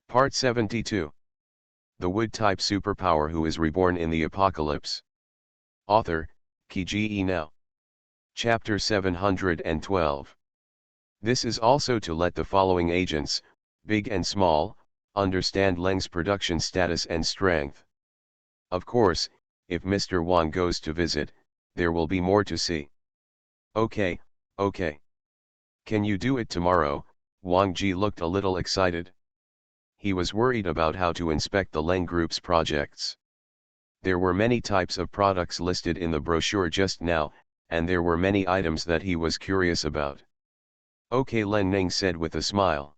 Part 72. The Wood-type superpower who is reborn in the apocalypse. Author, Kiji Now. Chapter 712. This is also to let the following agents, big and small, understand Leng's production status and strength. Of course, if Mr. Wang goes to visit, there will be more to see. Okay. Can you do it tomorrow? Wang Ji looked a little excited. He was worried about how to inspect the Leng Group's projects. There were many types of products listed in the brochure just now, and there were many items that he was curious about. Okay, Len Ning said with a smile.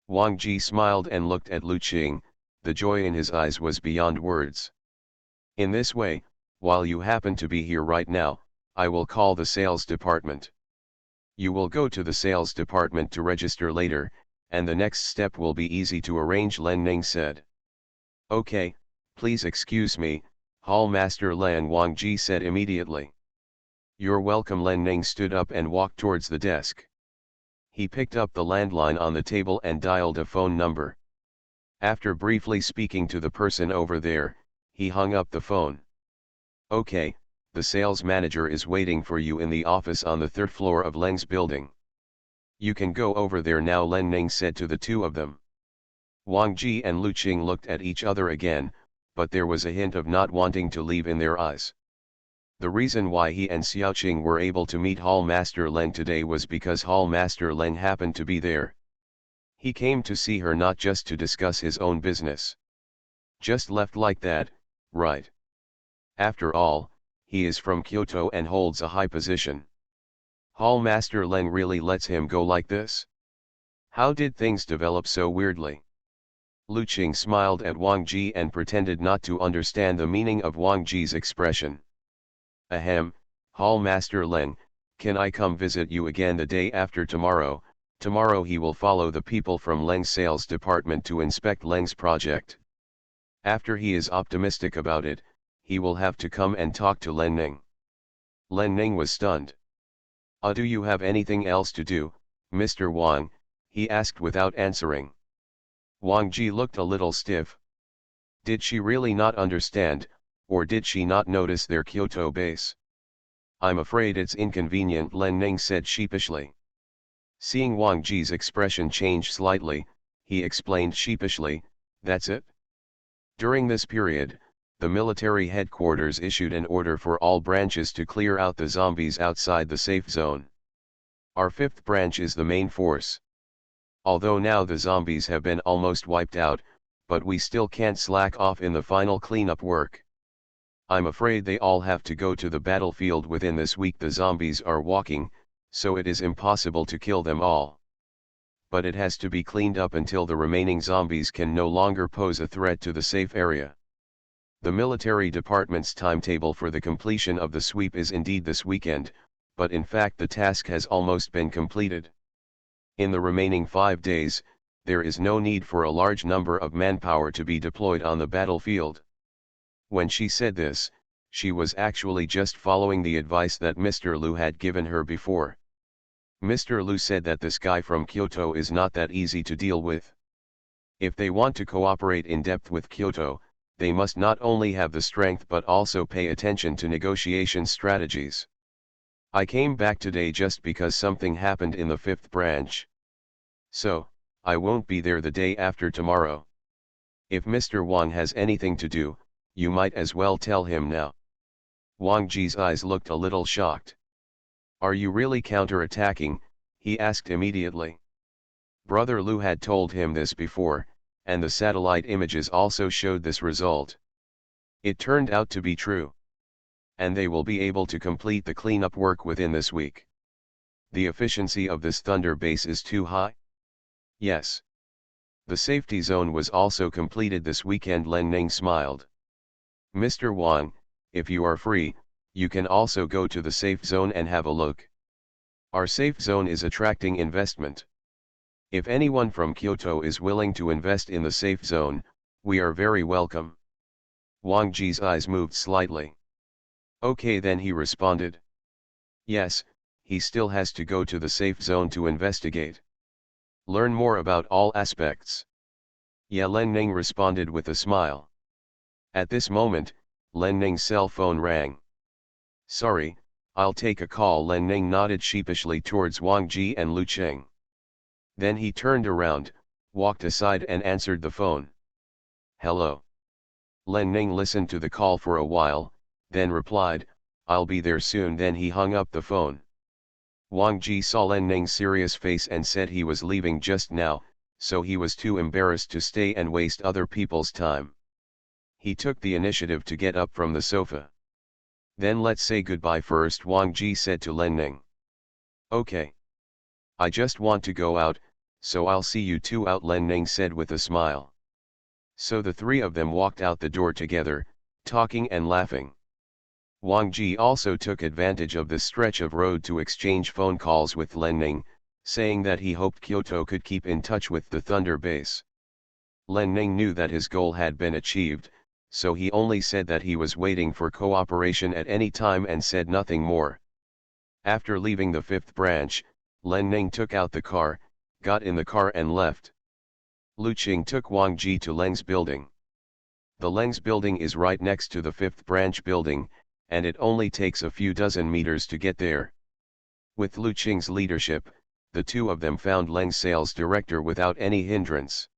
Wang Ji smiled and looked at Lu Qing. The joy in his eyes was beyond words. In this way, while you happen to be here right now, I will call the sales department. You will go to the sales department to register later, and the next step will be easy to arrange, Len Ning said. Okay, please excuse me, Hall Master Lan, Wang Ji said immediately. You're welcome. Len Ning stood up and walked towards the desk. He picked up the landline on the table and dialed a phone number. After briefly speaking to the person over there, he hung up the phone. Okay, the sales manager is waiting for you in the office on the third floor of Leng's building. You can go over there now, Len Ning said to the two of them. Wang Ji and Lu Qing looked at each other again, but there was a hint of not wanting to leave in their eyes. The reason why he and Xiaoqing were able to meet Hall Master Leng today was because Hall Master Leng happened to be there. He came to see her not just to discuss his own business. Just left like that, right? After all, he is from Kyoto and holds a high position. Hall Master Leng really lets him go like this? How did things develop so weirdly? Lu Qing smiled at Wang Ji and pretended not to understand the meaning of Wang Ji's expression. Ahem, Hall Master Leng, can I come visit you again the day after tomorrow? Tomorrow he will follow the people from Leng's sales department to inspect Leng's project. After he is optimistic about it, he will have to come and talk to Len Ning. Len Ning was stunned. Do you have anything else to do, Mr. Wang? He asked without answering. Wang Ji looked a little stiff. Did she really not understand, or did she not notice their Kyoto base? I'm afraid it's inconvenient, Len Ning said sheepishly. Seeing Wang Ji's expression change slightly, he explained sheepishly, that's it? During this period, the military headquarters issued an order for all branches to clear out the zombies outside the safe zone. Our fifth branch is the main force. Although now the zombies have been almost wiped out, but we still can't slack off in the final cleanup work. I'm afraid they all have to go to the battlefield within this week. The zombies are walking, so it is impossible to kill them all. But it has to be cleaned up until the remaining zombies can no longer pose a threat to the safe area. The military department's timetable for the completion of the sweep is indeed this weekend, but in fact the task has almost been completed. In the remaining 5 days, there is no need for a large number of manpower to be deployed on the battlefield. When she said this, she was actually just following the advice that Mr. Lu had given her before. Mr. Lu said that this guy from Kyoto is not that easy to deal with. If they want to cooperate in depth with Kyoto, they must not only have the strength but also pay attention to negotiation strategies. I came back today just because something happened in the fifth branch. So, I won't be there the day after tomorrow. If Mr. Wang has anything to do, you might as well tell him now. Wang Ji's eyes looked a little shocked. Are you really counter-attacking? He asked immediately. Brother Lu had told him this before, and the satellite images also showed this result. It turned out to be true. And they will be able to complete the cleanup work within this week. The efficiency of this Thunder base is too high? Yes. The safety zone was also completed this weekend, Len Ning smiled. Mr. Wang, if you are free, you can also go to the safe zone and have a look. Our safe zone is attracting investment. If anyone from Kyoto is willing to invest in the safe zone, we are very welcome. Wang Ji's eyes moved slightly. Okay then, he responded. Yes, he still has to go to the safe zone to investigate. Learn more about all aspects. Yeah, Len Ning responded with a smile. At this moment, Len Ning's cell phone rang. Sorry, I'll take a call. Len Ning nodded sheepishly towards Wang Ji and Lu Qing. Then he turned around, walked aside and answered the phone. Hello. Len Ning listened to the call for a while, then replied, I'll be there soon. Then he hung up the phone. Wang Ji saw Len Ning's serious face and said he was leaving just now, so he was too embarrassed to stay and waste other people's time. He took the initiative to get up from the sofa. Then let's say goodbye first, Wang Ji said to Len Ning. Okay. I just want to go out, so I'll see you two out, Len Ning said with a smile. So the three of them walked out the door together, talking and laughing. Wang Ji also took advantage of this stretch of road to exchange phone calls with Len Ning, saying that he hoped Kyoto could keep in touch with the Thunder base. Len Ning knew that his goal had been achieved, so he only said that he was waiting for cooperation at any time and said nothing more. After leaving the fifth branch, Len Ning took out the car, got in the car and left. Lu Qing took Wang Ji to Leng's building. The Leng's building is right next to the fifth branch building, and it only takes a few dozen meters to get there. With Lu Qing's leadership, the two of them found Leng's sales director without any hindrance.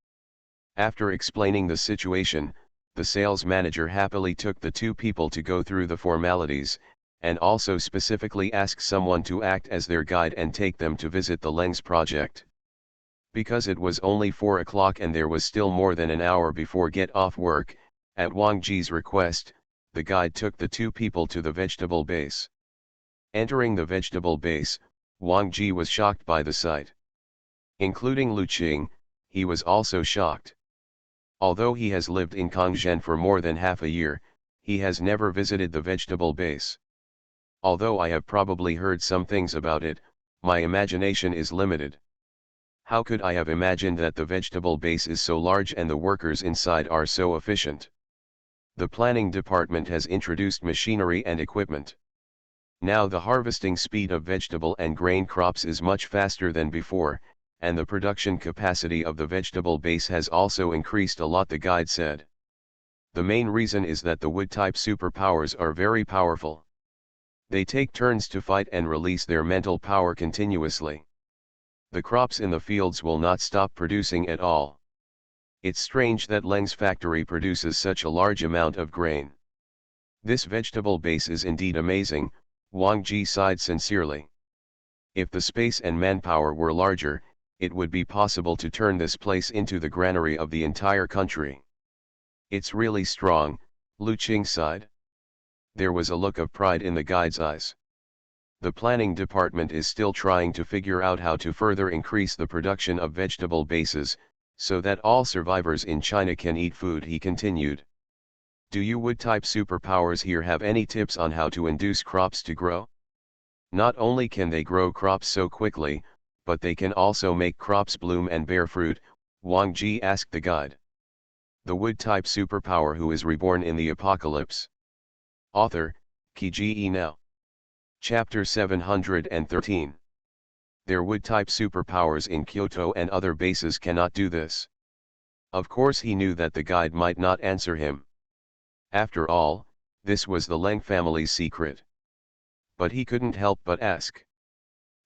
After explaining the situation, the sales manager happily took the two people to go through the formalities, and also specifically asked someone to act as their guide and take them to visit the Leng's project. Because it was only 4 o'clock and there was still more than an hour before get off work, at Wang Ji's request, the guide took the two people to the vegetable base. Entering the vegetable base, Wang Ji was shocked by the sight. Including Lu Qing, he was also shocked. Although he has lived in Kongzhen for more than half a year, he has never visited the vegetable base. Although I have probably heard some things about it, my imagination is limited. How could I have imagined that the vegetable base is so large and the workers inside are so efficient? The planning department has introduced machinery and equipment. Now the harvesting speed of vegetable and grain crops is much faster than before, and the production capacity of the vegetable base has also increased a lot, the guide said. The main reason is that the wood-type superpowers are very powerful. They take turns to fight and release their mental power continuously. The crops in the fields will not stop producing at all. It's strange that Leng's factory produces such a large amount of grain. This vegetable base is indeed amazing, Wang Ji sighed sincerely. If the space and manpower were larger, it would be possible to turn this place into the granary of the entire country. It's really strong, Lu Qing sighed. There was a look of pride in the guide's eyes. The planning department is still trying to figure out how to further increase the production of vegetable bases, so that all survivors in China can eat food, he continued. Do you wood-type superpowers here have any tips on how to induce crops to grow? Not only can they grow crops so quickly, but they can also make crops bloom and bear fruit, Wang Ji asked the guide. The wood-type superpower who is reborn in the apocalypse. Author, Kiji Now. Chapter 713. Their wood-type superpowers in Kyoto and other bases cannot do this. Of course he knew that the guide might not answer him. After all, this was the Leng family's secret. But he couldn't help but ask.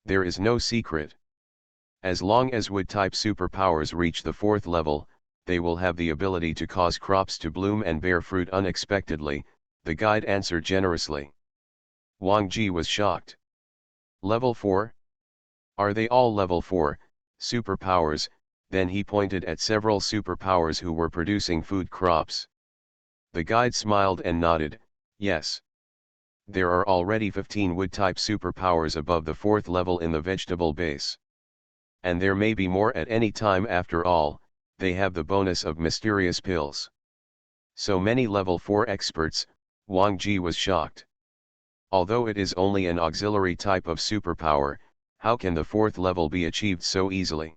There is no secret. As long as wood-type superpowers reach the 4th level, they will have the ability to cause crops to bloom and bear fruit unexpectedly, the guide answered generously. Wang Ji was shocked. Level 4? Are they all level 4, superpowers? Then he pointed at several superpowers who were producing food crops. The guide smiled and nodded, yes. There are already 15 wood-type superpowers above the 4th level in the vegetable base. And there may be more at any time. After all, they have the bonus of mysterious pills. So many level 4 experts, Wang Ji was shocked. Although it is only an auxiliary type of superpower, how can the 4th level be achieved so easily?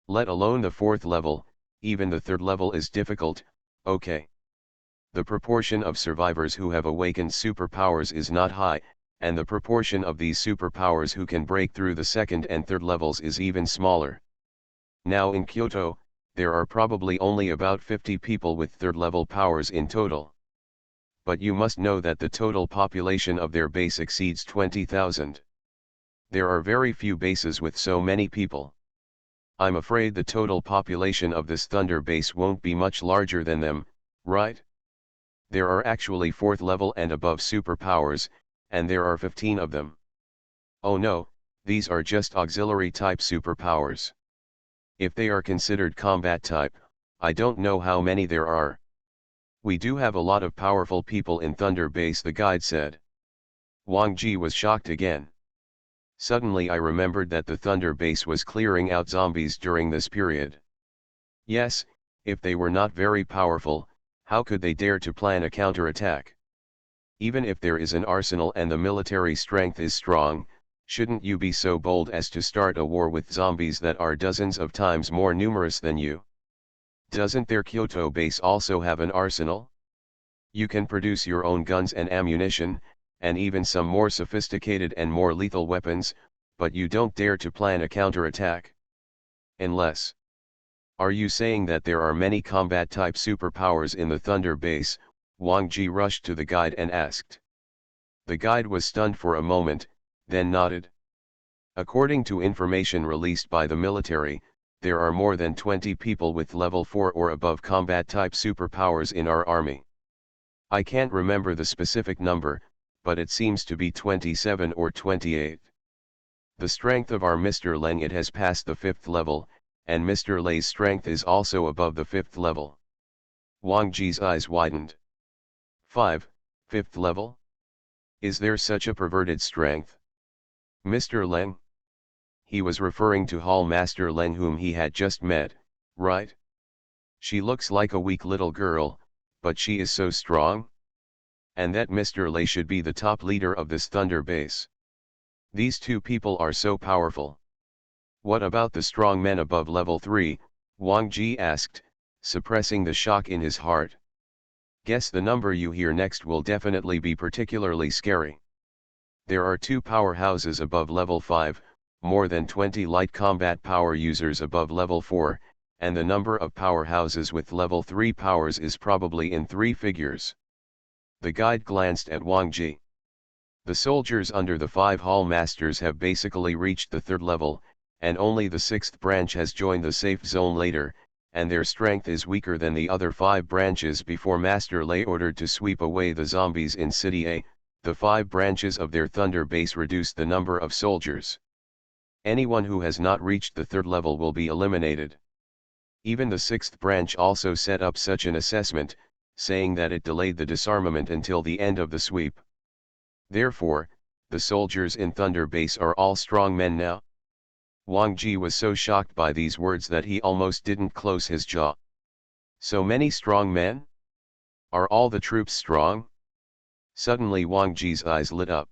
Let alone the 4th level, even the 3rd level is difficult, okay. The proportion of survivors who have awakened superpowers is not high, and the proportion of these superpowers who can break through the 2nd and 3rd levels is even smaller. Now in Kyoto, there are probably only about 50 people with third-level powers in total. But you must know that the total population of their base exceeds 20,000. There are very few bases with so many people. I'm afraid the total population of this Thunder base won't be much larger than them, right? There are actually 4th level and above superpowers, and there are 15 of them. Oh no, these are just auxiliary type superpowers. If they are considered combat type, I don't know how many there are. We do have a lot of powerful people in Thunder base, the guide said. Wang Ji was shocked again. Suddenly I remembered that the Thunder base was clearing out zombies during this period. Yes, if they were not very powerful, how could they dare to plan a counterattack? Even if there is an arsenal and the military strength is strong, shouldn't you be so bold as to start a war with zombies that are dozens of times more numerous than you? Doesn't their Kyoto base also have an arsenal? You can produce your own guns and ammunition, and even some more sophisticated and more lethal weapons, but you don't dare to plan a counterattack. Unless. Are you saying that there are many combat-type superpowers in the Thunder base? Wang Ji rushed to the guide and asked. The guide was stunned for a moment, then nodded. According to information released by the military, there are more than 20 people with level 4 or above combat-type superpowers in our army. I can't remember the specific number, but it seems to be 27 or 28. The strength of our Mr. Leng, it has passed the 5th level, and Mr. Lei's strength is also above the 5th level. Wang Ji's eyes widened. 5th level? Is there such a perverted strength? Mr. Leng? He was referring to Hall Master Leng, whom he had just met, right? She looks like a weak little girl, but she is so strong? And that Mr. Lei should be the top leader of this Thunder base. These two people are so powerful. What about the strong men above level 3? Wang Ji asked, suppressing the shock in his heart. Guess the number you hear next will definitely be particularly scary. There are 2 powerhouses above level 5, more than 20 light combat power users above level 4, and the number of powerhouses with level 3 powers is probably in 3 figures. The guide glanced at Wang Ji. The soldiers under the 5 hall masters have basically reached the 3rd level, and only the 6th branch has joined the safe zone later, and their strength is weaker than the other 5 branches before Master Lei ordered to sweep away the zombies in City A. The 5 branches of their Thunder base reduced the number of soldiers. Anyone who has not reached the 3rd level will be eliminated. Even the 6th branch also set up such an assessment, saying that it delayed the disarmament until the end of the sweep. Therefore, the soldiers in Thunder base are all strong men now. Wang Ji was so shocked by these words that he almost didn't close his jaw. So many strong men? Are all the troops strong? Suddenly Wang Ji's eyes lit up.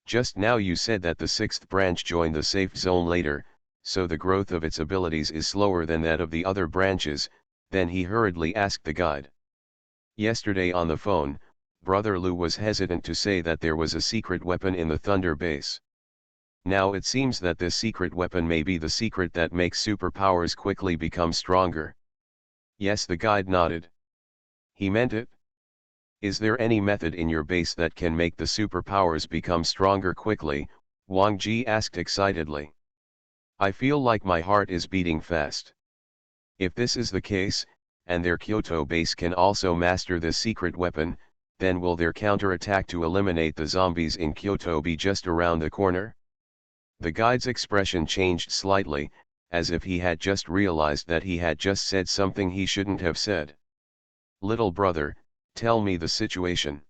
Just now you said that the 6th branch joined the safe zone later, so the growth of its abilities is slower than that of the other branches. Then he hurriedly asked the guide. Yesterday on the phone, Brother Lu was hesitant to say that there was a secret weapon in the Thunder base. Now it seems that this secret weapon may be the secret that makes superpowers quickly become stronger. Yes, the guide nodded. He meant it? Is there any method in your base that can make the superpowers become stronger quickly? Wang Ji asked excitedly. I feel like my heart is beating fast. If this is the case, and their Kyoto base can also master this secret weapon, then will their counterattack to eliminate the zombies in Kyoto be just around the corner? The guide's expression changed slightly, as if he had just realized that he had just said something he shouldn't have said. Little brother, tell me the situation.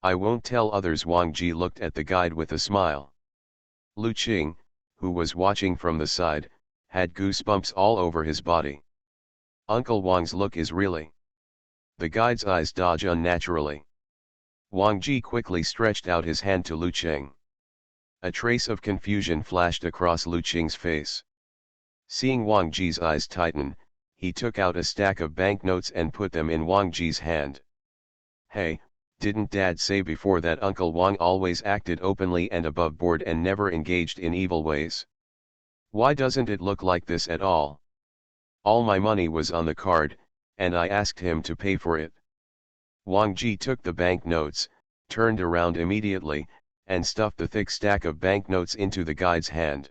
I won't tell others. Wang Ji looked at the guide with a smile. Lu Qing, who was watching from the side, had goosebumps all over his body. Uncle Wang's look is really. The guide's eyes dodged unnaturally. Wang Ji quickly stretched out his hand to Lu Qing. A trace of confusion flashed across Lu Qing's face. Seeing Wang Ji's eyes tighten, he took out a stack of banknotes and put them in Wang Ji's hand. Hey, didn't Dad say before that Uncle Wang always acted openly and above board and never engaged in evil ways? Why doesn't it look like this at all? All my money was on the card, and I asked him to pay for it. Wang Ji took the banknotes, turned around immediately, and stuffed the thick stack of banknotes into the guide's hand.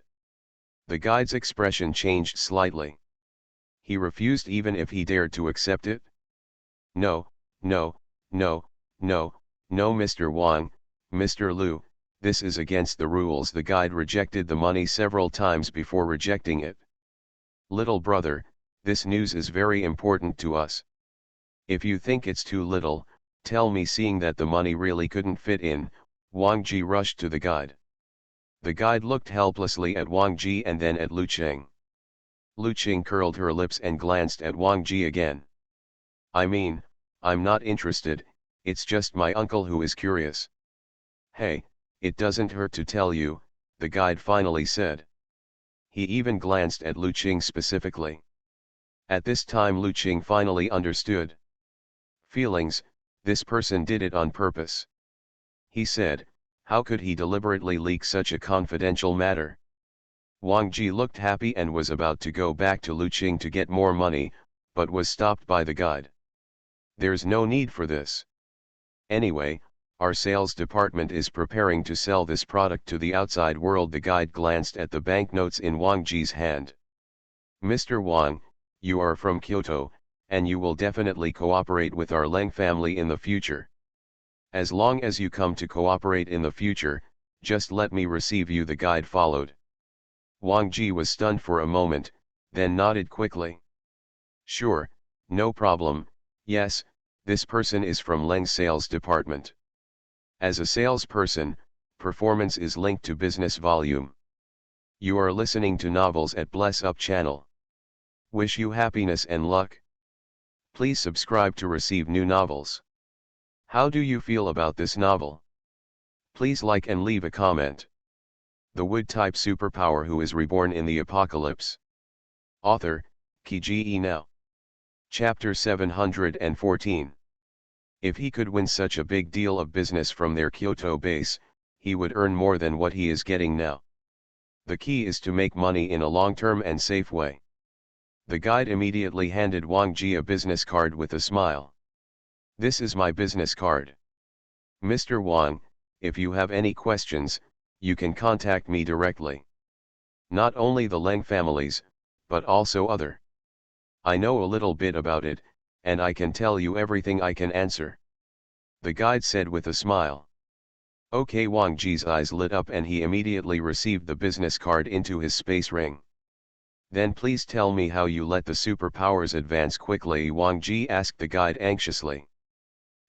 The guide's expression changed slightly. He refused even if he dared to accept it. No, no, no, no, no Mr. Wang, Mr. Liu, this is against the rules. The guide rejected the money several times before rejecting it. Little brother, this news is very important to us. If you think it's too little, tell me. Seeing that the money really couldn't fit in, Wang Ji rushed to the guide. The guide looked helplessly at Wang Ji and then at Lu Qing. Lu Qing curled her lips and glanced at Wang Ji again. I mean, I'm not interested, it's just my uncle who is curious. Hey, it doesn't hurt to tell you, the guide finally said. He even glanced at Lu Qing specifically. At this time Lu Qing finally understood. Feelings, this person did it on purpose. He said, how could he deliberately leak such a confidential matter? Wang Ji looked happy and was about to go back to Lu Qing to get more money, but was stopped by the guide. There's no need for this. Anyway, our sales department is preparing to sell this product to the outside world. The guide glanced at the banknotes in Wang Ji's hand. Mr. Wang, you are from Kyoto, and you will definitely cooperate with our Leng family in the future. As long as you come to cooperate in the future, just let me receive you. The guide followed. Wang Ji was stunned for a moment, then nodded quickly. Sure, no problem, yes, this person is from Leng's sales department. As a salesperson, performance is linked to business volume. You are listening to Novels at Bless Up channel. Wish you happiness and luck. Please subscribe to receive new novels. How do you feel about this novel? Please like and leave a comment. The Wood-type superpower who is reborn in the apocalypse. Author, Kiji Now. Chapter 714. If he could win such a big deal of business from their Kyoto base, he would earn more than what he is getting now. The key is to make money in a long-term and safe way. The guide immediately handed Wang Ji a business card with a smile. This is my business card. Mr. Wang, if you have any questions, you can contact me directly. Not only the Leng families, but also other. I know a little bit about it, and I can tell you everything I can answer. The guide said with a smile. Okay, Wang Ji's eyes lit up and he immediately received the business card into his space ring. Then please tell me how you let the superpowers advance quickly, Wang Ji asked the guide anxiously.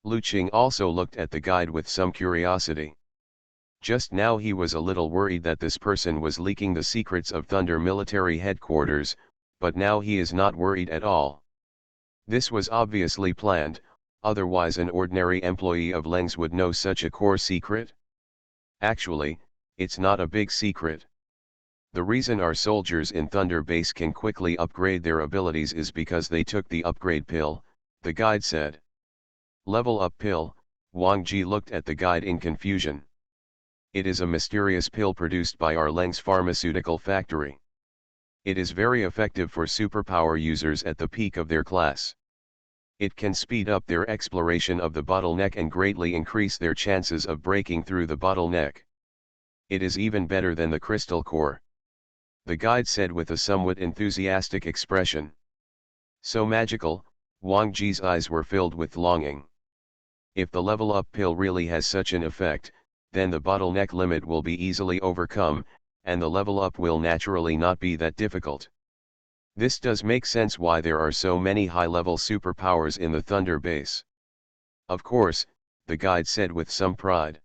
Lu Qing also looked at the guide with some curiosity. Just now he was a little worried that this person was leaking the secrets of Thunder military headquarters, but now he is not worried at all. This was obviously planned, otherwise an ordinary employee of Leng's would know such a core secret. Actually, it's not a big secret. The reason our soldiers in Thunder Base can quickly upgrade their abilities is because they took the upgrade pill, the guide said. Level up pill, Wang Ji looked at the guide in confusion. It is a mysterious pill produced by our Leng's pharmaceutical factory. It is very effective for superpower users at the peak of their class. It can speed up their exploration of the bottleneck and greatly increase their chances of breaking through the bottleneck. It is even better than the crystal core. The guide said with a somewhat enthusiastic expression. So magical, Wang Ji's eyes were filled with longing. If the level up pill really has such an effect, then the bottleneck limit will be easily overcome, and the level up will naturally not be that difficult. This does make sense why there are so many high-level superpowers in the Thunder base. Of course, the guide said with some pride.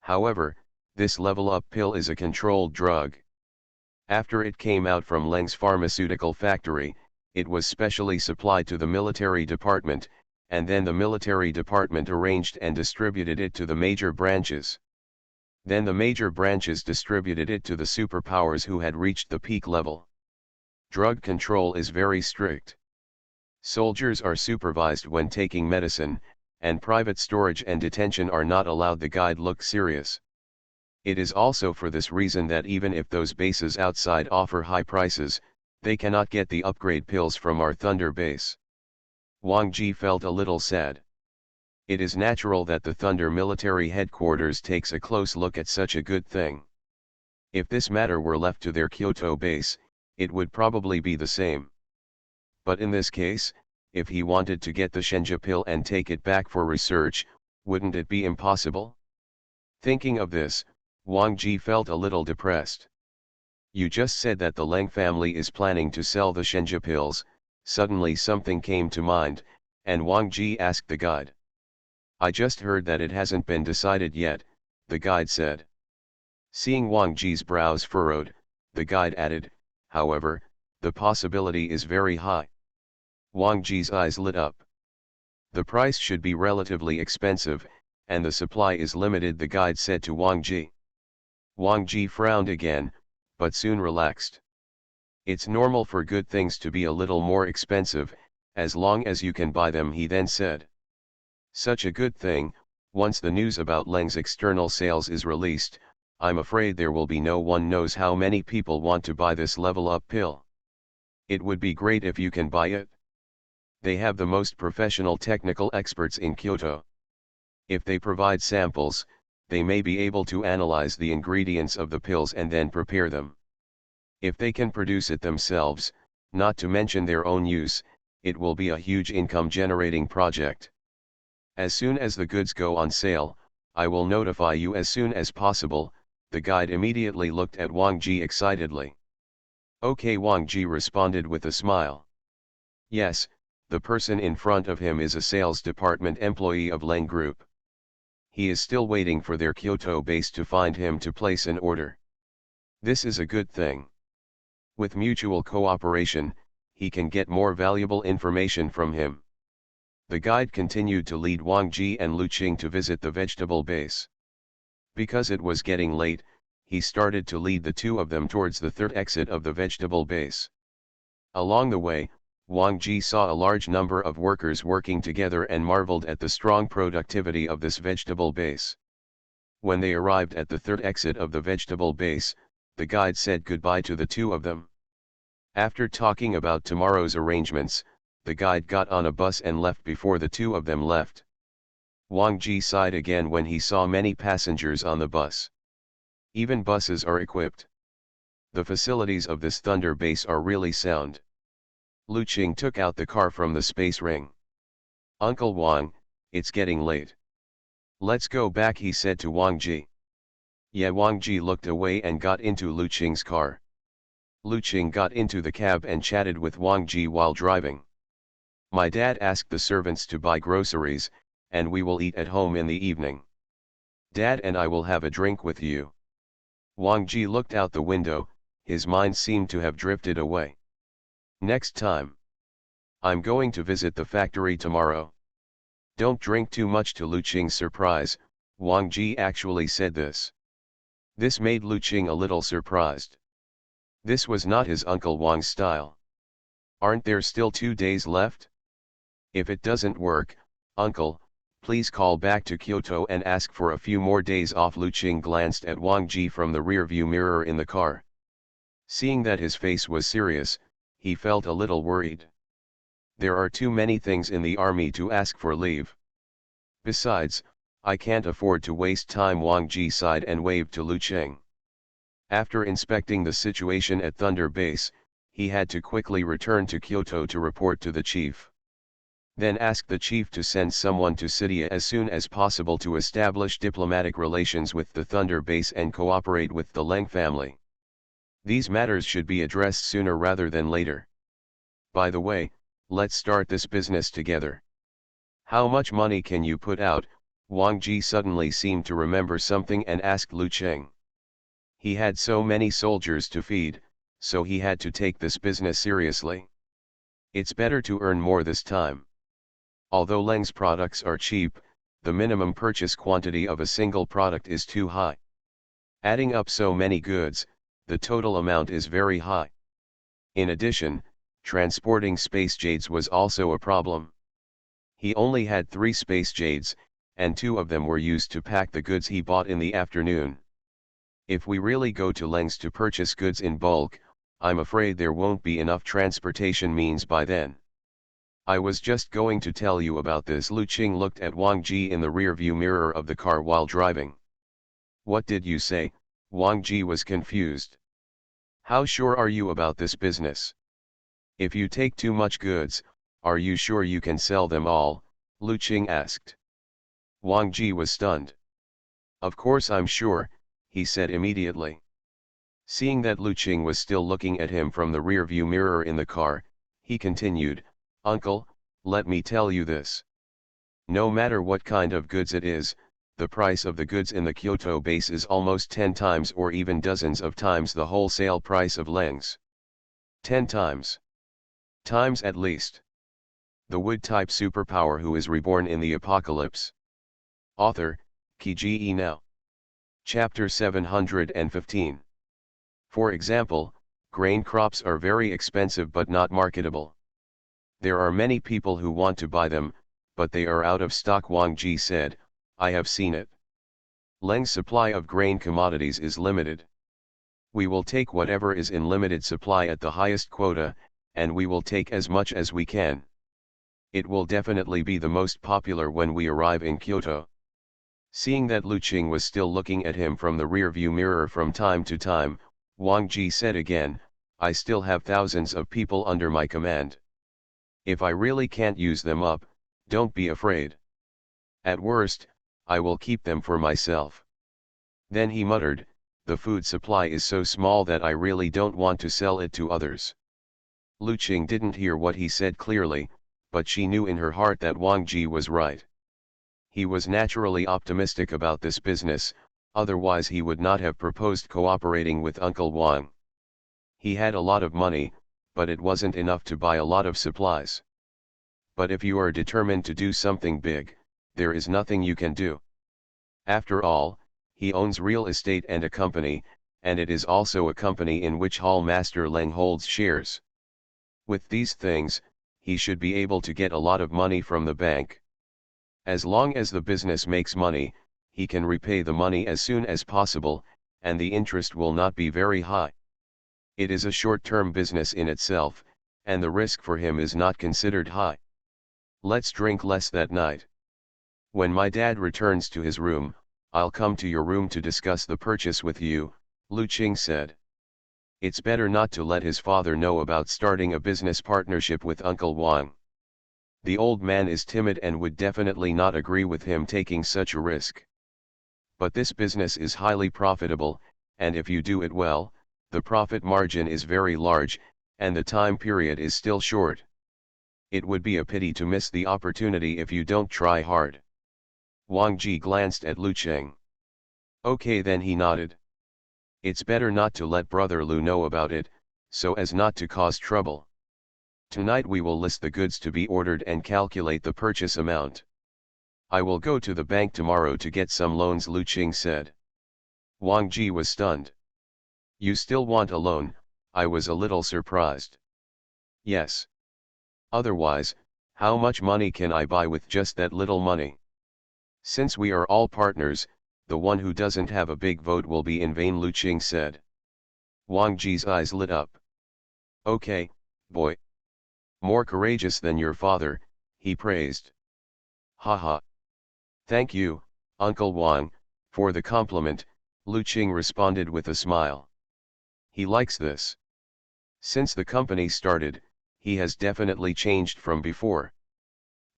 However, this level-up pill is a controlled drug. After it came out from Leng's pharmaceutical factory, it was specially supplied to the military department, and then the military department arranged and distributed it to the major branches. Then the major branches distributed it to the superpowers who had reached the peak level. Drug control is very strict. Soldiers are supervised when taking medicine, and private storage and detention are not allowed. The guide looked serious. It is also for this reason that even if those bases outside offer high prices, They cannot get the upgrade pills from our Thunder base. Wang Ji felt a little sad. It is natural that the Thunder military headquarters takes a close look at such a good thing. If this matter were left to their Kyoto base, it would probably be the same. But in this case, if he wanted to get the Shenja pill and take it back for research, wouldn't it be impossible? Thinking of this, Wang Ji felt a little depressed. You just said that the Leng family is planning to sell the Shenja pills. Suddenly something came to mind, and Wang Ji asked the guide. I just heard that it hasn't been decided yet, the guide said. Seeing Wang Ji's brows furrowed, the guide added, however, the possibility is very high. Wang Ji's eyes lit up. The price should be relatively expensive, and the supply is limited, the guide said to Wang Ji. Wang Ji frowned again, but soon relaxed. It's normal for good things to be a little more expensive, as long as you can buy them, he then said. Such a good thing. Once the news about Leng's external sales is released, I'm afraid there will be no one knows how many people want to buy this level up pill. It would be great if you can buy it. They have the most professional technical experts in Kyoto. If they provide samples, they may be able to analyze the ingredients of the pills and then prepare them. If they can produce it themselves, not to mention their own use, it will be a huge income generating project. As soon as the goods go on sale, I will notify you as soon as possible. The guide immediately looked at Wang Ji excitedly. Okay, Wang Ji responded with a smile. Yes, the person in front of him is a sales department employee of Leng Group. He is still waiting for their Kyoto base to find him to place an order. This is a good thing. With mutual cooperation, he can get more valuable information from him. The guide continued to lead Wang Ji and Lu Qing to visit the vegetable base. Because it was getting late, he started to lead the two of them towards the third exit of the vegetable base. Along the way, Wang Ji saw a large number of workers working together and marveled at the strong productivity of this vegetable base. When they arrived at the third exit of the vegetable base, the guide said goodbye to the two of them. After talking about tomorrow's arrangements, the guide got on a bus and left before the two of them left. Wang Ji sighed again when he saw many passengers on the bus. Even buses are equipped. The facilities of this Thunder base are really sound. Lu Qing took out the car from the space ring. Uncle Wang, it's getting late. Let's go back, he said to Wang Ji. Yeah, Wang Ji looked away and got into Lu Qing's car. Lu Qing got into the cab and chatted with Wang Ji while driving. My dad asked the servants to buy groceries, and we will eat at home in the evening. Dad and I will have a drink with you. Wang Ji looked out the window, his mind seemed to have drifted away. Next time. I'm going to visit the factory tomorrow. Don't drink too much. To Lu Qing's surprise, Wang Ji actually said this. This made Lu Qing a little surprised. This was not his Uncle Wang's style. Aren't there still 2 days left? If it doesn't work, Uncle, please call back to Kyoto and ask for a few more days off. Lu Qing glanced at Wang Ji from the rearview mirror in the car. Seeing that his face was serious, he felt a little worried. There are too many things in the army to ask for leave. Besides, I can't afford to waste time. Wang Ji sighed and waved to Lu Qing. After inspecting the situation at Thunder Base, he had to quickly return to Kyoto to report to the chief. Then asked the chief to send someone to Sitia as soon as possible to establish diplomatic relations with the Thunder Base and cooperate with the Leng family. These matters should be addressed sooner rather than later. By the way, let's start this business together. How much money can you put out? Wang Ji suddenly seemed to remember something and asked Lu Qing. He had so many soldiers to feed, so he had to take this business seriously. It's better to earn more this time. Although Leng's products are cheap, the minimum purchase quantity of a single product is too high. Adding up so many goods, the total amount is very high. In addition, transporting space jades was also a problem. He only had 3 space jades, and 2 of them were used to pack the goods he bought in the afternoon. If we really go to Leng's to purchase goods in bulk, I'm afraid there won't be enough transportation means by then. I was just going to tell you about this. Lu Qing looked at Wang Ji in the rearview mirror of the car while driving. What did you say? Wang Ji was confused. How sure are you about this business? If you take too much goods, are you sure you can sell them all? Lu Qing asked. Wang Ji was stunned. Of course I'm sure, he said immediately. Seeing that Lu Qing was still looking at him from the rearview mirror in the car, he continued, Uncle, let me tell you this. No matter what kind of goods it is, the price of the goods in the Kyoto base is almost 10 times or even dozens of times the wholesale price of Leng's. 10 times. Times at least. The wood-type superpower who is reborn in the apocalypse. Author, Kiji Now. Chapter 715. For example, grain crops are very expensive but not marketable. There are many people who want to buy them, but they are out of stock. Wang Ji said, I have seen it. Leng's supply of grain commodities is limited. We will take whatever is in limited supply at the highest quota, and we will take as much as we can. It will definitely be the most popular when we arrive in Kyoto. Seeing that Lu Qing was still looking at him from the rearview mirror from time to time, Wang Ji said again, I still have thousands of people under my command. If I really can't use them up, don't be afraid. At worst, I will keep them for myself. Then he muttered, the food supply is so small that I really don't want to sell it to others. Lu Qing didn't hear what he said clearly, but she knew in her heart that Wang Ji was right. He was naturally optimistic about this business, otherwise he would not have proposed cooperating with Uncle Wang. He had a lot of money, but it wasn't enough to buy a lot of supplies. But if you are determined to do something big, there is nothing you can do. After all, he owns real estate and a company, and it is also a company in which Hall Master Leng holds shares. With these things, he should be able to get a lot of money from the bank. As long as the business makes money, he can repay the money as soon as possible, and the interest will not be very high. It is a short-term business in itself, and the risk for him is not considered high. Let's drink less that night. When my dad returns to his room, I'll come to your room to discuss the purchase with you, Lu Qing said. It's better not to let his father know about starting a business partnership with Uncle Wang. The old man is timid and would definitely not agree with him taking such a risk. But this business is highly profitable, and if you do it well, the profit margin is very large, and the time period is still short. It would be a pity to miss the opportunity if you don't try hard. Wang Ji glanced at Lu Qing. Okay, then he nodded. It's better not to let Brother Lu know about it, so as not to cause trouble. Tonight we will list the goods to be ordered and calculate the purchase amount. I will go to the bank tomorrow to get some loans, Lu Qing said. Wang Ji was stunned. You still want a loan? I was a little surprised. Yes. Otherwise, how much money can I buy with just that little money? Since we are all partners, the one who doesn't have a big vote will be in vain, Lu Qing said. Wang Ji's eyes lit up. Okay, boy. More courageous than your father, he praised. Haha. Thank you, Uncle Wang, for the compliment, Lu Qing responded with a smile. He likes this. Since the company started, he has definitely changed from before.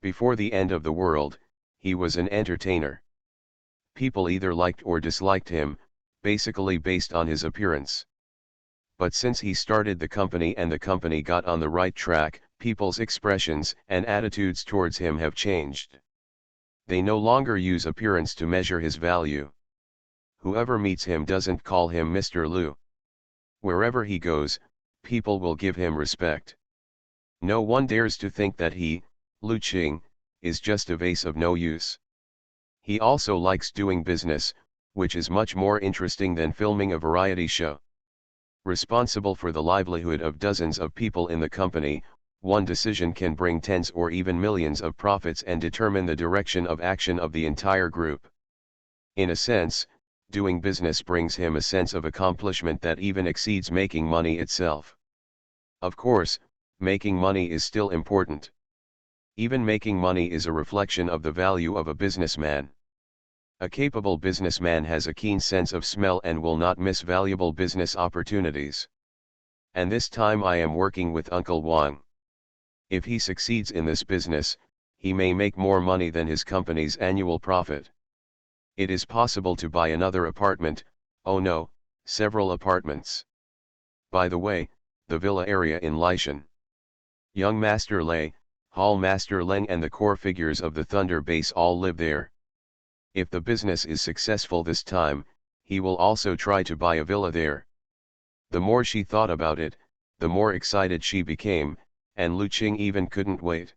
Before the end of the world, he was an entertainer. People either liked or disliked him, basically based on his appearance. But since he started the company and the company got on the right track, people's expressions and attitudes towards him have changed. They no longer use appearance to measure his value. Whoever meets him doesn't call him Mr. Lu. Wherever he goes, people will give him respect. No one dares to think that he, Lu Qing, is just a vase of no use. He also likes doing business, which is much more interesting than filming a variety show. Responsible for the livelihood of dozens of people in the company, one decision can bring tens or even millions of profits and determine the direction of action of the entire group. In a sense, Doing business brings him a sense of accomplishment that even exceeds making money itself. Of course, making money is still important. Even making money is a reflection of the value of a businessman. A capable businessman has a keen sense of smell and will not miss valuable business opportunities. And this time I am working with Uncle Wang. If he succeeds in this business, he may make more money than his company's annual profit. It is possible to buy another apartment, oh no, several apartments. By the way, the villa area in Lishan. Young Master Lei, Hall Master Leng and the core figures of the Thunder Base all live there. If the business is successful this time, he will also try to buy a villa there. The more she thought about it, the more excited she became, and Lu Qing even couldn't wait.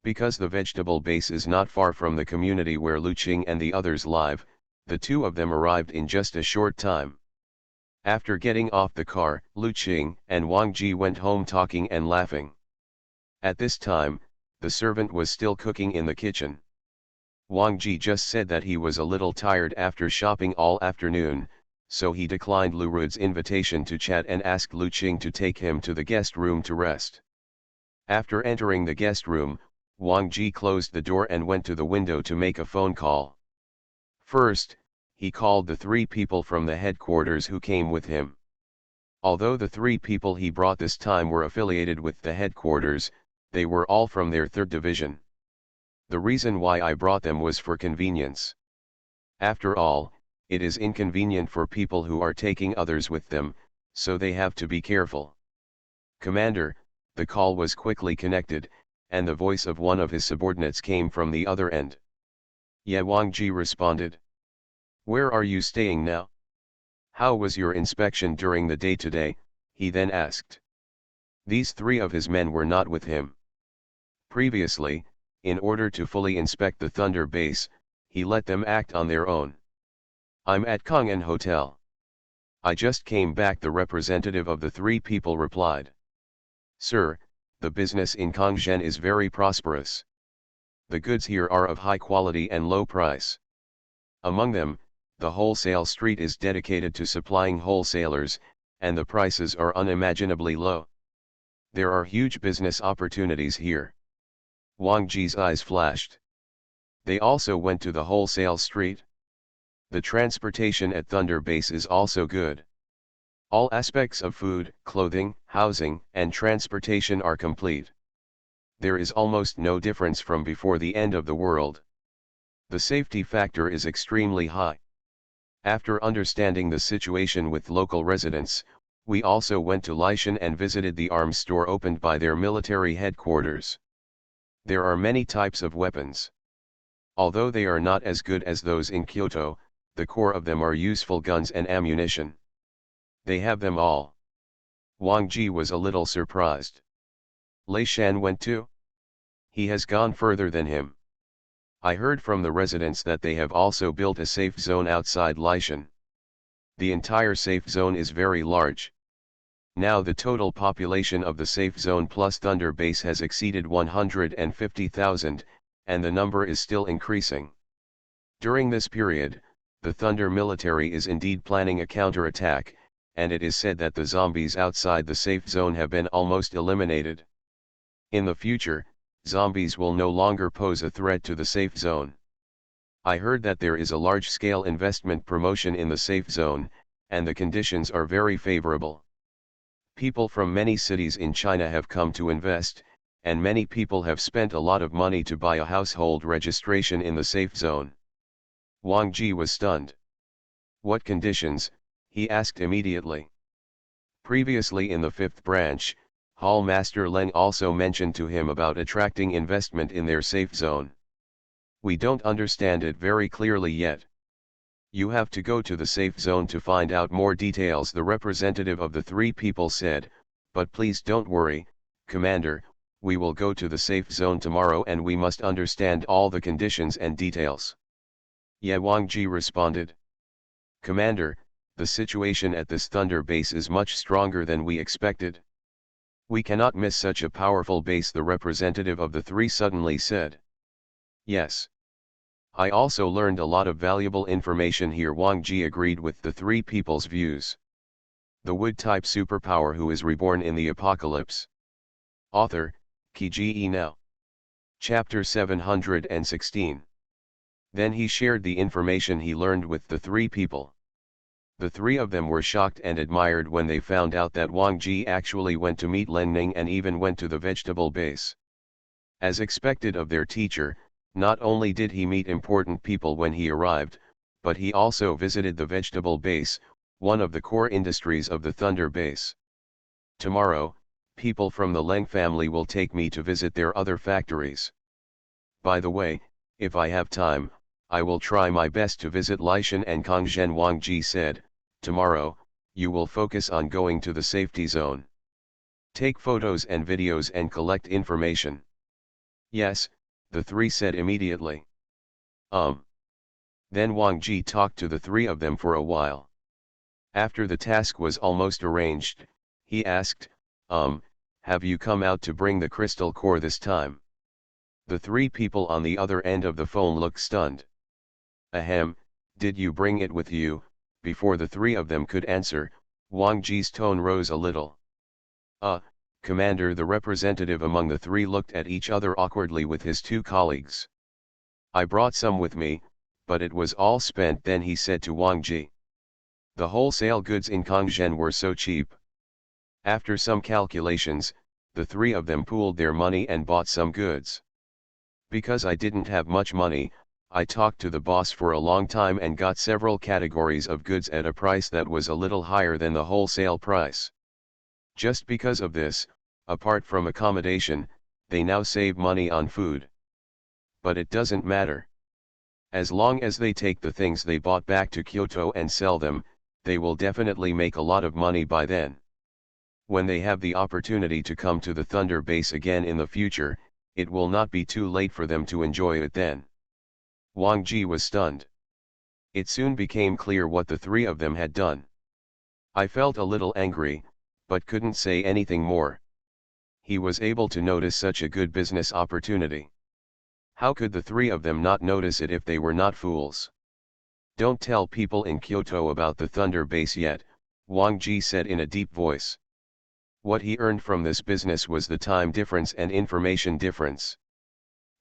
Because the vegetable base is not far from the community where Lu Qing and the others live, the two of them arrived in just a short time. After getting off the car, Lu Qing and Wang Ji went home talking and laughing. At this time, the servant was still cooking in the kitchen. Wang Ji just said that he was a little tired after shopping all afternoon, so he declined Lu Rude's invitation to chat and asked Lu Qing to take him to the guest room to rest. After entering the guest room, Wang Ji closed the door and went to the window to make a phone call. First, he called the 3 people from the headquarters who came with him. Although the 3 people he brought this time were affiliated with the headquarters, they were all from their 3rd division. The reason why I brought them was for convenience. After all, it is inconvenient for people who are taking others with them, so they have to be careful. Commander, the call was quickly connected, and the voice of one of his subordinates came from the other end. Yeah, Wang Ji responded. Where are you staying now? How was your inspection during the day today? He then asked. These 3 of his men were not with him. Previously, in order to fully inspect the Thunder Base, he let them act on their own. I'm at Kong'an Hotel. I just came back, the representative of the 3 people replied. Sir, the business in Kongzhen is very prosperous. The goods here are of high quality and low price. Among them, the wholesale street is dedicated to supplying wholesalers, and the prices are unimaginably low. There are huge business opportunities here. Wang Ji's eyes flashed. They also went to the wholesale street. The transportation at Thunder Base is also good. All aspects of food, clothing, housing, and transportation are complete. There is almost no difference from before the end of the world. The safety factor is extremely high. After understanding the situation with local residents, we also went to Lishan and visited the arms store opened by their military headquarters. There are many types of weapons. Although they are not as good as those in Kyoto, the core of them are useful guns and ammunition. They have them all. Wang Ji was a little surprised. Lei Shan went too? He has gone further than him. I heard from the residents that they have also built a safe zone outside Lishan. The entire safe zone is very large. Now the total population of the safe zone plus Thunder Base has exceeded 150,000, and the number is still increasing. During this period, the Thunder military is indeed planning a counterattack, and it is said that the zombies outside the safe zone have been almost eliminated. In the future, zombies will no longer pose a threat to the safe zone. I heard that there is a large-scale investment promotion in the safe zone, and the conditions are very favorable. People from many cities in China have come to invest, and many people have spent a lot of money to buy a household registration in the safe zone. Wang Ji was stunned. What conditions? He asked immediately. Previously in the 5th branch, Hall Master Leng also mentioned to him about attracting investment in their safe zone. We don't understand it very clearly yet. You have to go to the safe zone to find out more details, the representative of the 3 people said, but please don't worry, Commander, we will go to the safe zone tomorrow and we must understand all the conditions and details. Yeah, Wang Ji responded. Commander, the situation at this Thunder Base is much stronger than we expected. We cannot miss such a powerful base, the representative of the 3 suddenly said. Yes. I also learned a lot of valuable information here. Wang Ji agreed with the three people's views. The wood-type superpower who is reborn in the apocalypse. Author, Qi Now. Chapter 716. Then he shared the information he learned with the three people. The three of them were shocked and admired when they found out that Wang Ji actually went to meet Len Ning and even went to the vegetable base. As expected of their teacher, not only did he meet important people when he arrived, but he also visited the vegetable base, one of the core industries of the Thunder base. Tomorrow, people from the Leng family will take me to visit their other factories. By the way, if I have time, I will try my best to visit Lishan and Kongzhen. Wang Ji said, tomorrow, you will focus on going to the safety zone. Take photos and videos and collect information. Yes, the three said immediately. Then Wang Ji talked to the three of them for a while. After the task was almost arranged, he asked, have you come out to bring the crystal core this time? The three people on the other end of the phone looked stunned. Ahem, did you bring it with you? Before the three of them could answer, Wang Ji's tone rose a little. Commander. The representative among the three looked at each other awkwardly with his two colleagues. I brought some with me, but it was all spent. Then he said to Wang Ji. The wholesale goods in Kongzhen were so cheap. After some calculations, the three of them pooled their money and bought some goods. Because I didn't have much money, I talked to the boss for a long time and got several categories of goods at a price that was a little higher than the wholesale price. Just because of this, apart from accommodation, they now save money on food. But it doesn't matter. As long as they take the things they bought back to Kyoto and sell them, they will definitely make a lot of money by then. When they have the opportunity to come to the Thunder base again in the future, it will not be too late for them to enjoy it then. Wang Ji was stunned. It soon became clear what the three of them had done. I felt a little angry, but couldn't say anything more. He was able to notice such a good business opportunity. How could the three of them not notice it if they were not fools? Don't tell people in Kyoto about the Thunder base yet, Wang Ji said in a deep voice. What he earned from this business was the time difference and information difference.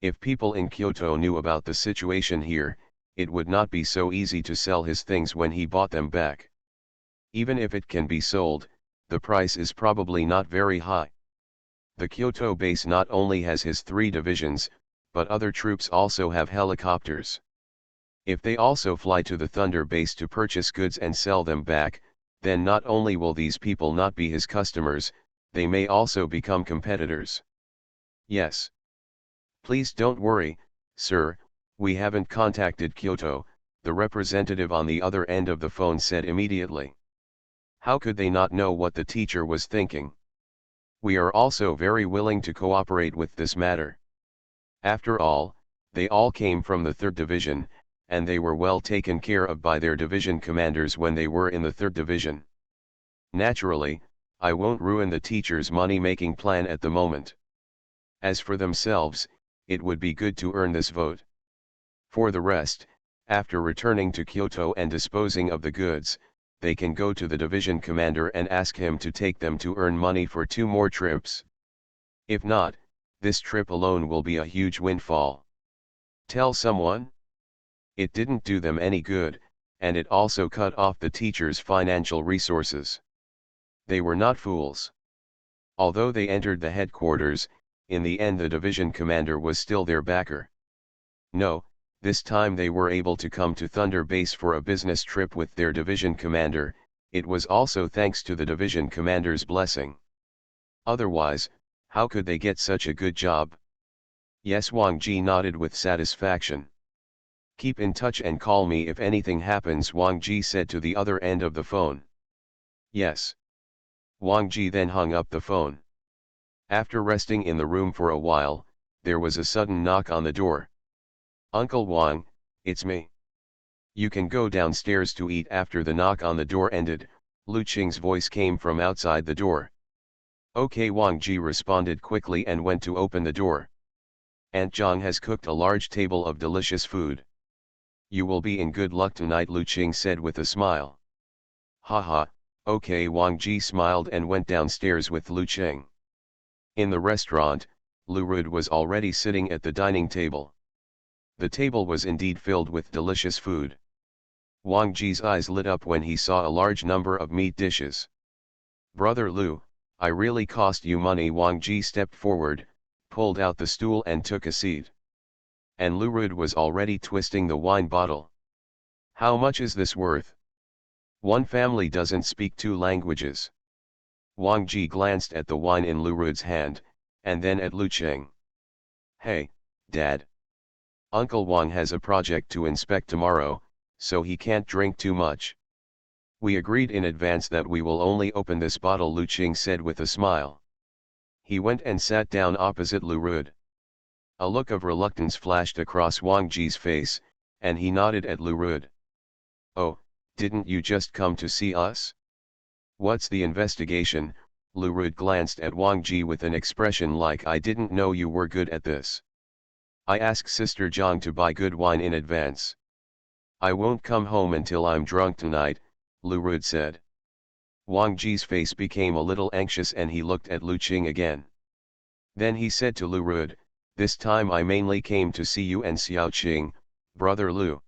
If people in Kyoto knew about the situation here, it would not be so easy to sell his things when he bought them back. Even if it can be sold, the price is probably not very high. The Kyoto base not only has his three divisions, but other troops also have helicopters. If they also fly to the Thunder base to purchase goods and sell them back, then not only will these people not be his customers, they may also become competitors. Yes. Please don't worry, sir, we haven't contacted Kyoto, the representative on the other end of the phone said immediately. How could they not know what the teacher was thinking? We are also very willing to cooperate with this matter. After all, they all came from the 3rd Division, and they were well taken care of by their division commanders when they were in the 3rd Division. Naturally, I won't ruin the teacher's money-making plan at the moment. As for themselves, it would be good to earn this vote. For the rest, after returning to Kyoto and disposing of the goods, they can go to the division commander and ask him to take them to earn money for 2 more trips. If not, this trip alone will be a huge windfall. Tell someone? It didn't do them any good, and it also cut off the teacher's financial resources. They were not fools. Although they entered the headquarters, in the end the division commander was still their backer. No, this time they were able to come to Thunder base for a business trip with their division commander. It was also thanks to the division commander's blessing. Otherwise, how could they get such a good job? Yes, Wang Ji nodded with satisfaction. Keep in touch and call me if anything happens, Wang Ji said to the other end of the phone. Yes. Wang Ji then hung up the phone. After resting in the room for a while, there was a sudden knock on the door. Uncle Wang, it's me. You can go downstairs to eat. After the knock on the door ended, Lu Qing's voice came from outside the door. Okay, Wang Ji responded quickly and went to open the door. Aunt Zhang has cooked a large table of delicious food. You will be in good luck tonight, Lu Qing said with a smile. Haha, okay, Wang Ji smiled and went downstairs with Lu Qing. In the restaurant, Lu Rud was already sitting at the dining table. The table was indeed filled with delicious food. Wang Ji's eyes lit up when he saw a large number of meat dishes. Brother Lu, I really cost you money. Wang Ji stepped forward, pulled out the stool and took a seat. And Lu Rud was already twisting the wine bottle. How much is this worth? One family doesn't speak two languages. Wang Ji glanced at the wine in Lu Rud's hand, and then at Lu Qing. Hey, Dad. Uncle Wang has a project to inspect tomorrow, so he can't drink too much. We agreed in advance that we will only open this bottle, Lu Qing said with a smile. He went and sat down opposite Lu Rud. A look of reluctance flashed across Wang Ji's face, and he nodded at Lu Rud. Oh, didn't you just come to see us? What's the investigation? Lu Rud glanced at Wang Ji with an expression like I didn't know you were good at this. I asked Sister Zhang to buy good wine in advance. I won't come home until I'm drunk tonight, Lu Rud said. Wang Ji's face became a little anxious and he looked at Lu Qing again. Then he said to Lu Rud, this time I mainly came to see you and Xiao Qing, Brother Lu.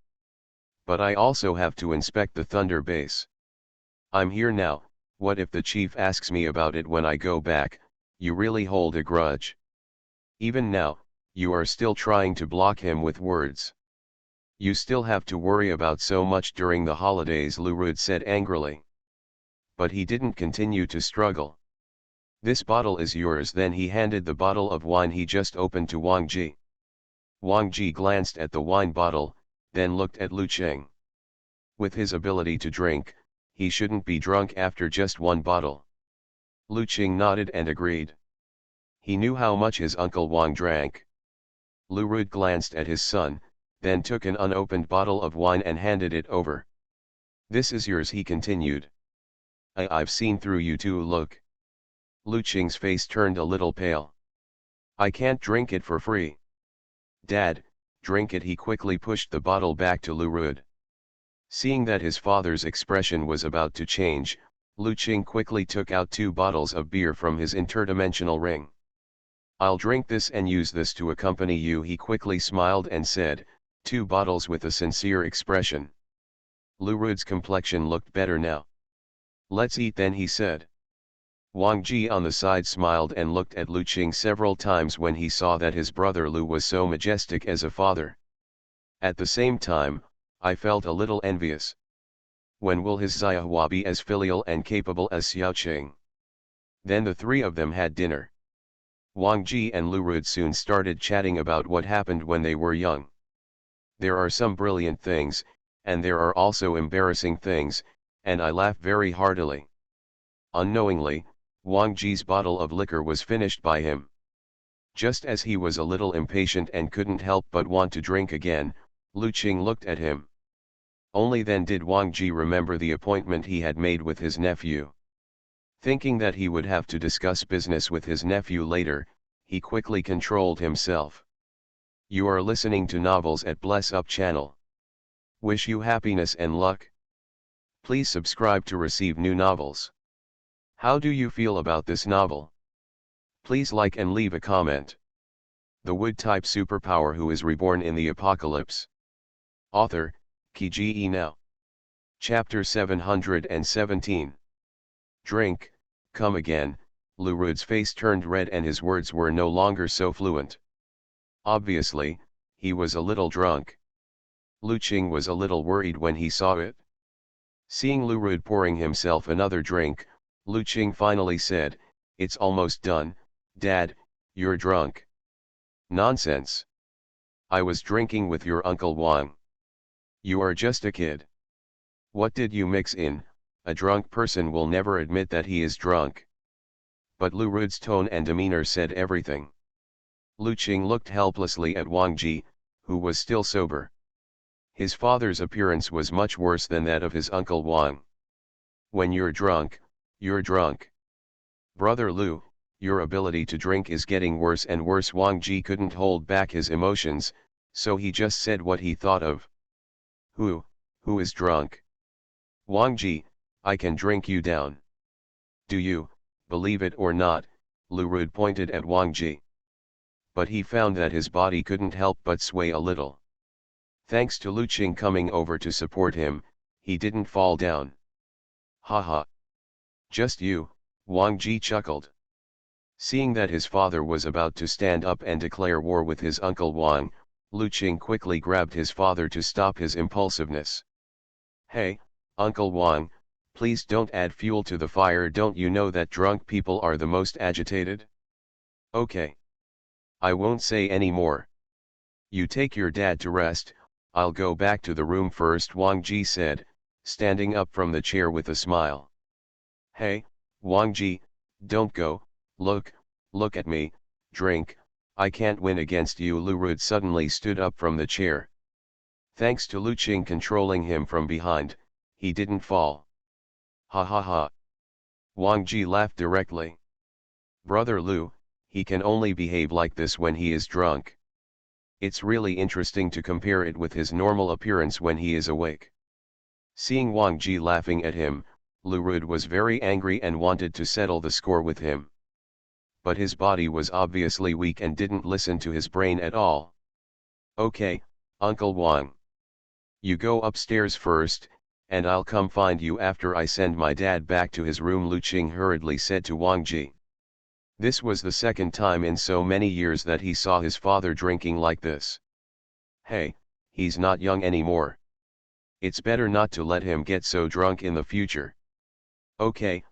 But I also have to inspect the thunder base. I'm here now, what if the chief asks me about it when I go back? You really hold a grudge. Even now, you are still trying to block him with words. You still have to worry about so much during the holidays, Lu Rud said angrily. But he didn't continue to struggle. This bottle is yours. Then he handed the bottle of wine he just opened to Wang Ji. Wang Ji glanced at the wine bottle, then looked at Lu Qing. With his ability to drink, he shouldn't be drunk after just one bottle. Lu Qing nodded and agreed. He knew how much his uncle Wang drank. Lu Rud glanced at his son, then took an unopened bottle of wine and handed it over. This is yours, he continued. I've seen through you too, look. Lu Qing's face turned a little pale. I can't drink it for free. Dad, drink it. He quickly pushed the bottle back to Lu Rud. Seeing that his father's expression was about to change, Lu Qing quickly took out 2 bottles of beer from his interdimensional ring. I'll drink this and use this to accompany you, he quickly smiled and said, 2 bottles with a sincere expression. Lu Rud's complexion looked better now. Let's eat then, he said. Wang Ji on the side smiled and looked at Lu Qing several times when he saw that his brother Lu was so majestic as a father. At the same time, I felt a little envious. When will his Xiahua be as filial and capable as Xiao Qing? Then the 3 of them had dinner. Wang Ji and Lu Rud soon started chatting about what happened when they were young. There are some brilliant things, and there are also embarrassing things, and I laughed very heartily. Unknowingly, Wang Ji's bottle of liquor was finished by him. Just as he was a little impatient and couldn't help but want to drink again, Lu Qing looked at him. Only then did Wang Ji remember the appointment he had made with his nephew. Thinking that he would have to discuss business with his nephew later, he quickly controlled himself. You are listening to Novels at Bless Up channel. Wish you happiness and luck. Please subscribe to receive new novels. How do you feel about this novel? Please like and leave a comment. The wood-type superpower who is reborn in the apocalypse. Author, Kiji Now. Chapter 717. Drink, come again. Lu Rud's face turned red and his words were no longer so fluent. Obviously, he was a little drunk. Lu Qing was a little worried when he saw it. Seeing Lu Rud pouring himself another drink, Lu Qing finally said, it's almost done, Dad, you're drunk. Nonsense. I was drinking with your Uncle Wang. You are just a kid. What did you mix in? A drunk person will never admit that he is drunk. But Lu Rud's tone and demeanor said everything. Lu Qing looked helplessly at Wang Ji, who was still sober. His father's appearance was much worse than that of his Uncle Wang. When you're drunk, you're drunk. Brother Lu, your ability to drink is getting worse and worse. Wang Ji couldn't hold back his emotions, so he just said what he thought of. Who, who is drunk? Wang Ji, I can drink you down. Do you, believe it or not, Lu Rud pointed at Wang Ji. But he found that his body couldn't help but sway a little. Thanks to Lu Qing coming over to support him, he didn't fall down. Haha. Just you, Wang Ji chuckled. Seeing that his father was about to stand up and declare war with his uncle Wang, Lu Qing quickly grabbed his father to stop his impulsiveness. Hey, Uncle Wang, please don't add fuel to the fire. Don't you know that drunk people are the most agitated? Okay. I won't say any more. You take your dad to rest, I'll go back to the room first, Wang Ji said, standing up from the chair with a smile. Hey, Wang Ji, don't go, look at me, drink, I can't win against you. Lu Rud suddenly stood up from the chair. Thanks to Lu Qing controlling him from behind, he didn't fall. Ha ha ha. Wang Ji laughed directly. Brother Lu, he can only behave like this when he is drunk. It's really interesting to compare it with his normal appearance when he is awake. Seeing Wang Ji laughing at him, Lu Rud was very angry and wanted to settle the score with him. But his body was obviously weak and didn't listen to his brain at all. Okay, Uncle Wang. You go upstairs first, and I'll come find you after I send my dad back to his room, Lu Qing hurriedly said to Wang Ji. This was the second time in so many years that he saw his father drinking like this. Hey, he's not young anymore. It's better not to let him get so drunk in the future. Okay,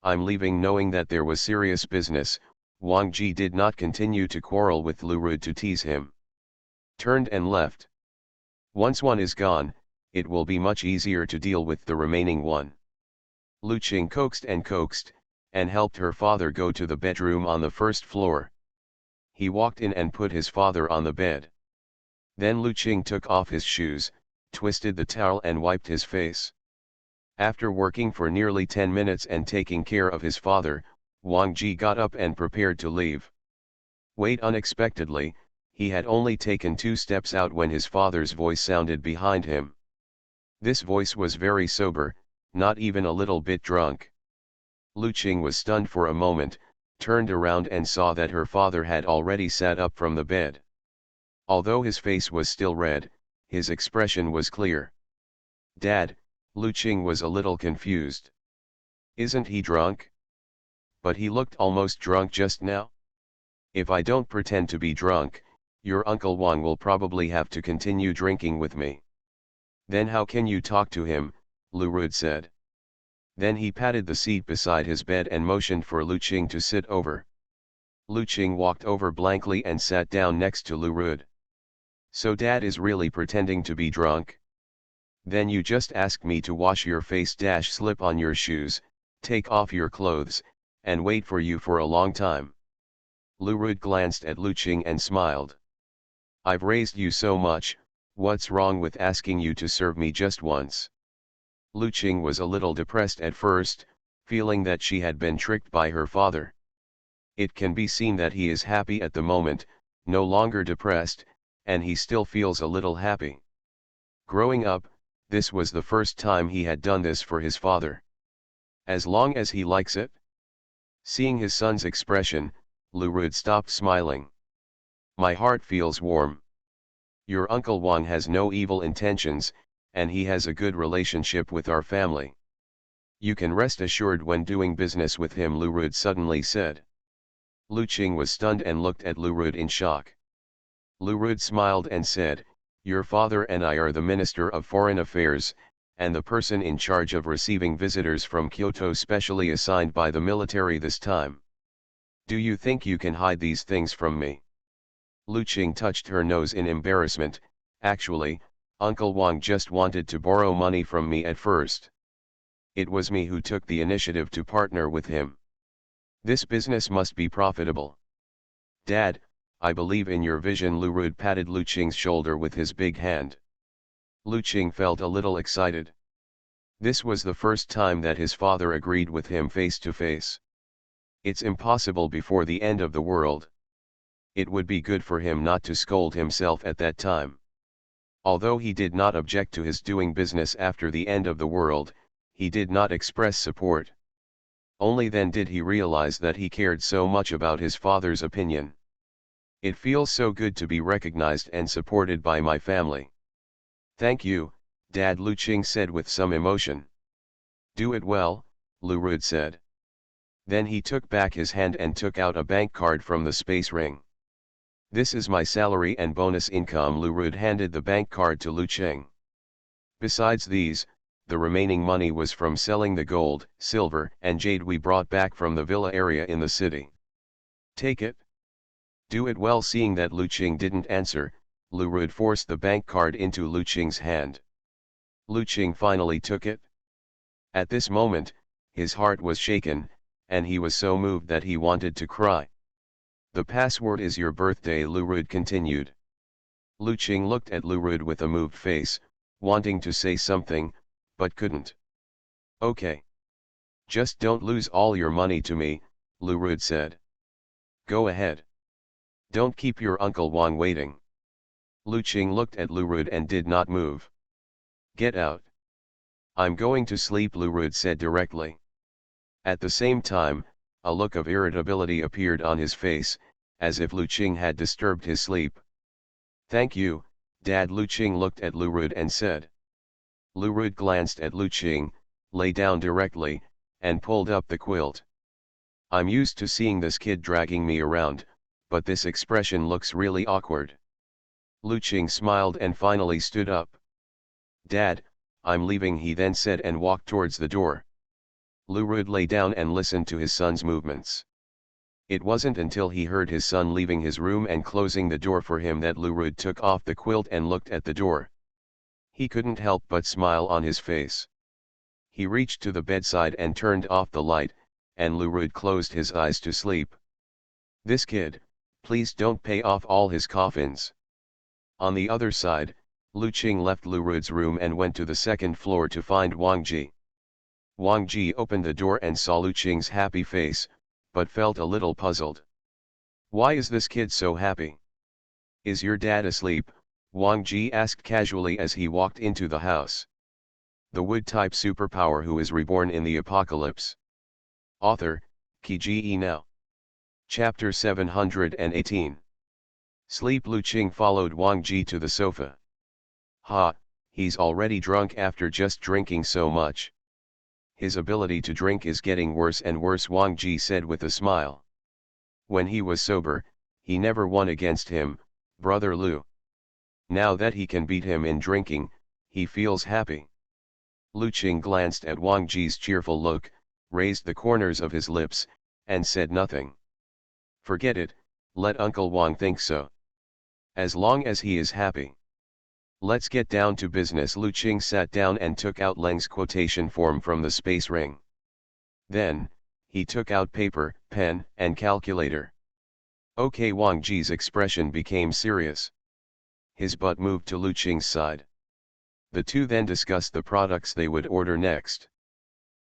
I'm leaving. Knowing that there was serious business, Wang Ji did not continue to quarrel with Lu Rud to tease him. Turned and left. Once one is gone, it will be much easier to deal with the remaining one. Lu Qing coaxed and helped her father go to the bedroom on the first floor. He walked in and put his father on the bed. Then Lu Qing took off his shoes, twisted the towel and wiped his face. After working for nearly 10 minutes and taking care of his father, Wang Ji got up and prepared to leave. Wait, unexpectedly, he had only taken 2 steps out when his father's voice sounded behind him. This voice was very sober, not even a little bit drunk. Lu Qing was stunned for a moment, turned around and saw that her father had already sat up from the bed. Although his face was still red, his expression was clear. Dad, Lu Qing was a little confused. Isn't he drunk? But he looked almost drunk just now. If I don't pretend to be drunk, your Uncle Wang will probably have to continue drinking with me. Then how can you talk to him? Lu Rud said. Then he patted the seat beside his bed and motioned for Lu Qing to sit over. Lu Qing walked over blankly and sat down next to Lu Rud. So Dad is really pretending to be drunk? Then you just ask me to wash your face, slip on your shoes, take off your clothes, and wait for you for a long time. Lu Rud glanced at Lu Qing and smiled. I've raised you so much, what's wrong with asking you to serve me just once? Lu Qing was a little depressed at first, feeling that she had been tricked by her father. It can be seen that he is happy at the moment, no longer depressed, and he still feels a little happy. Growing up, this was the first time he had done this for his father. As long as he likes it. Seeing his son's expression, Lu Rud stopped smiling. My heart feels warm. Your Uncle Wang has no evil intentions, and he has a good relationship with our family. You can rest assured when doing business with him, Lu Rud suddenly said. Lu Qing was stunned and looked at Lu Rud in shock. Lu Rud smiled and said, your father and I are the Minister of Foreign Affairs, and the person in charge of receiving visitors from Kyoto, specially assigned by the military this time. Do you think you can hide these things from me? Lu Qing touched her nose in embarrassment. Actually, Uncle Wang just wanted to borrow money from me at first. It was me who took the initiative to partner with him. This business must be profitable. Dad, I believe in your vision. Lu Rud patted Lu Qing's shoulder with his big hand. Lu Qing felt a little excited. This was the first time that his father agreed with him face to face. It's impossible before the end of the world. It would be good for him not to scold himself at that time. Although he did not object to his doing business after the end of the world, he did not express support. Only then did he realize that he cared so much about his father's opinion. It feels so good to be recognized and supported by my family. Thank you, Dad, Lu Qing said with some emotion. Do it well, Lu Rud said. Then he took back his hand and took out a bank card from the space ring. This is my salary and bonus income. Lu Rud handed the bank card to Lu Qing. Besides these, the remaining money was from selling the gold, silver, and jade we brought back from the villa area in the city. Take it. Do it well. Seeing that Lu Qing didn't answer, Lu Rud forced the bank card into Lu Qing's hand. Lu Qing finally took it. At this moment, his heart was shaken, and he was so moved that he wanted to cry. The password is your birthday, Lu Rud continued. Lu Qing looked at Lu Rud with a moved face, wanting to say something, but couldn't. Okay. Just don't lose all your money to me, Lu Rud said. Go ahead. Don't keep your Uncle Wang waiting. Lu Qing looked at Lu Rud and did not move. Get out. I'm going to sleep, Lu Rud said directly. At the same time, a look of irritability appeared on his face, as if Lu Qing had disturbed his sleep. Thank you, Dad. Lu Qing looked at Lu Rud and said. Lu Rud glanced at Lu Qing, lay down directly, and pulled up the quilt. I'm used to seeing this kid dragging me around, but this expression looks really awkward. Lu Qing smiled and finally stood up. Dad, I'm leaving, he then said and walked towards the door. Lu Rud lay down and listened to his son's movements. It wasn't until he heard his son leaving his room and closing the door for him that Lu Rud took off the quilt and looked at the door. He couldn't help but smile on his face. He reached to the bedside and turned off the light, and Lu Rud closed his eyes to sleep. This kid, please don't pay off all his coffins. On the other side, Lu Qing left Lu Rud's room and went to the second floor to find Wang Ji. Wang Ji opened the door and saw Lu Qing's happy face, but felt a little puzzled. Why is this kid so happy? Is your dad asleep? Wang Ji asked casually as he walked into the house. The wood-type superpower who is reborn in the apocalypse. Author, Ji Now. Chapter 718. Sleep. Lu Qing followed Wang Ji to the sofa. Ha, he's already drunk after just drinking so much. His ability to drink is getting worse and worse, Wang Ji said with a smile. When he was sober, he never won against him, brother Lu. Now that he can beat him in drinking, he feels happy. Lu Qing glanced at Wang Ji's cheerful look, raised the corners of his lips, and said nothing. Forget it, let Uncle Wang think so. As long as he is happy. Let's get down to business. Lu Qing sat down and took out Leng's quotation form from the space ring. Then, he took out paper, pen, and calculator. Okay, Wang Ji's expression became serious. His butt moved to Lu Qing's side. The two then discussed the products they would order next.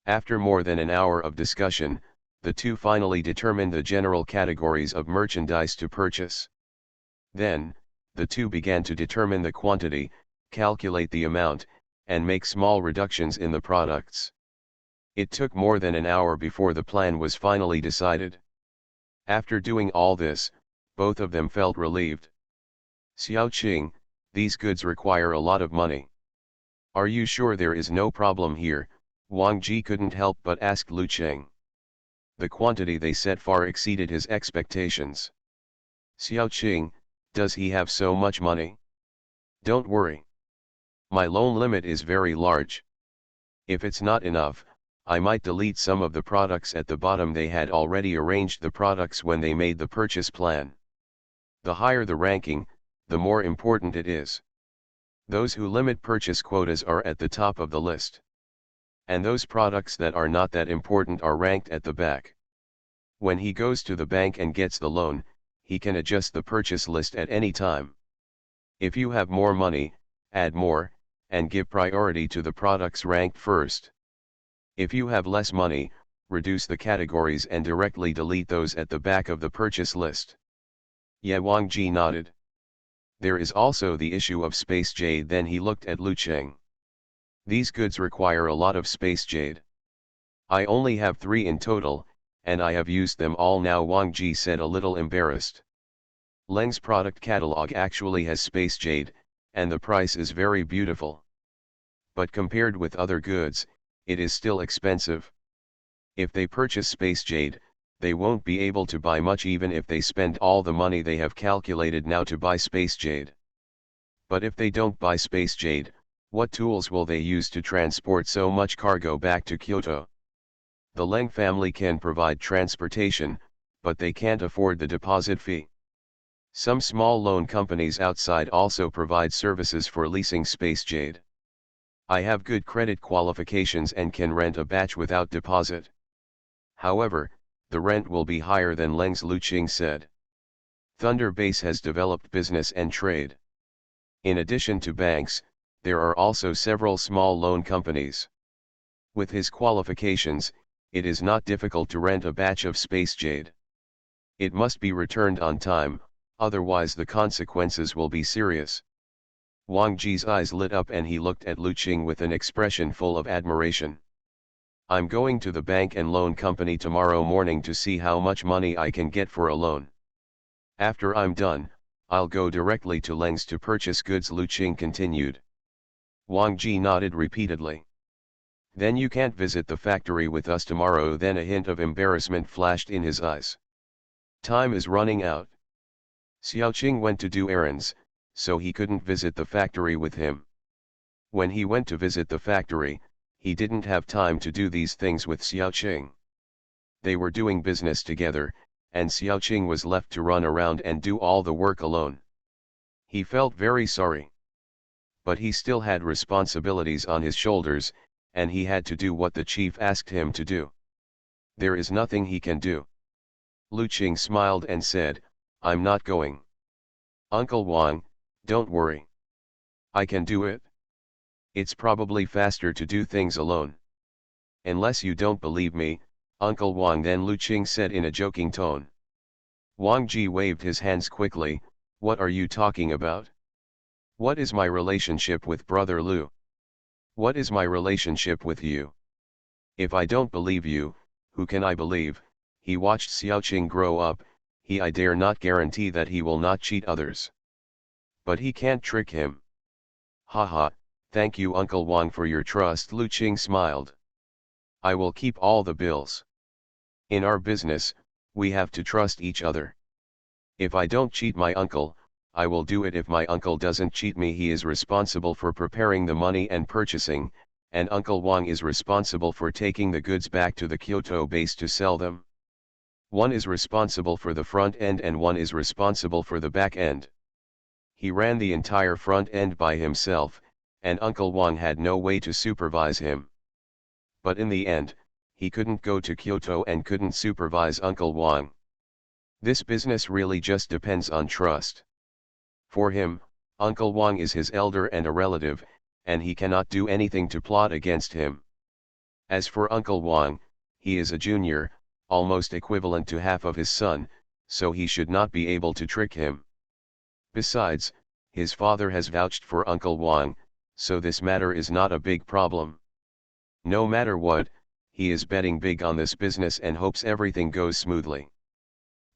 After more than an hour of discussion, the two finally determined the general categories of merchandise to purchase. Then, the two began to determine the quantity, calculate the amount, and make small reductions in the products. It took more than an hour before the plan was finally decided. After doing all this, both of them felt relieved. Xiao Qing, these goods require a lot of money. Are you sure there is no problem here? Wang Ji couldn't help but ask Lu Qing. The quantity they set far exceeded his expectations. Xiao Qing, does he have so much money? Don't worry. My loan limit is very large. If it's not enough, I might delete some of the products at the bottom. They had already arranged the products when they made the purchase plan. The higher the ranking, the more important it is. Those who limit purchase quotas are at the top of the list. And those products that are not that important are ranked at the back. When he goes to the bank and gets the loan, he can adjust the purchase list at any time. If you have more money, add more, and give priority to the products ranked first. If you have less money, reduce the categories and directly delete those at the back of the purchase list. Yeah, Wang Ji nodded. There is also the issue of space jade. Then he looked at Lu Cheng. These goods require a lot of space jade. I only have 3 in total, and I have used them all now, Wang Ji said, a little embarrassed. Leng's product catalog actually has space jade, and the price is very beautiful. But compared with other goods, it is still expensive. If they purchase space jade, they won't be able to buy much even if they spend all the money they have calculated now to buy space jade. But if they don't buy space jade, what tools will they use to transport so much cargo back to Kyoto? The Leng family can provide transportation, but they can't afford the deposit fee. Some small loan companies outside also provide services for leasing space jade. I have good credit qualifications and can rent a batch without deposit. However, the rent will be higher than Leng's, Lu Qing said. Thunder Base has developed business and trade. In addition to banks, there are also several small loan companies. With his qualifications, it is not difficult to rent a batch of space jade. It must be returned on time, otherwise the consequences will be serious. Wang Ji's eyes lit up and he looked at Lu Qing with an expression full of admiration. I'm going to the bank and loan company tomorrow morning to see how much money I can get for a loan. After I'm done, I'll go directly to Leng's to purchase goods, Lu Qing continued. Wang Ji nodded repeatedly. Then you can't visit the factory with us tomorrow? Then a hint of embarrassment flashed in his eyes. Time is running out. Xiaoqing went to do errands, so he couldn't visit the factory with him. When he went to visit the factory, he didn't have time to do these things with Xiaoqing. They were doing business together, and Xiaoqing was left to run around and do all the work alone. He felt very sorry. But he still had responsibilities on his shoulders, and he had to do what the chief asked him to do. There is nothing he can do. Lu Qing smiled and said, I'm not going. Uncle Wang, don't worry. I can do it. It's probably faster to do things alone. Unless you don't believe me, Uncle Wang, then Lu Qing said in a joking tone. Wang Ji waved his hands quickly. What are you talking about? What is my relationship with Brother Lu? What is my relationship with you? If I don't believe you, who can I believe? He watched Xiaoqing grow up. I dare not guarantee that he will not cheat others. But he can't trick him. Haha, thank you Uncle Wang for your trust, Lu Qing smiled. I will keep all the bills. In our business, we have to trust each other. If I don't cheat my uncle, I will do it. If my uncle doesn't cheat me, he is responsible for preparing the money and purchasing, and Uncle Wang is responsible for taking the goods back to the Kyoto base to sell them. One is responsible for the front end and one is responsible for the back end. He ran the entire front end by himself, and Uncle Wang had no way to supervise him. But in the end, he couldn't go to Kyoto and couldn't supervise Uncle Wang. This business really just depends on trust. For him, Uncle Wang is his elder and a relative, and he cannot do anything to plot against him. As for Uncle Wang, he is a junior, almost equivalent to half of his son, so he should not be able to trick him. Besides, his father has vouched for Uncle Wang, so this matter is not a big problem. No matter what, he is betting big on this business and hopes everything goes smoothly.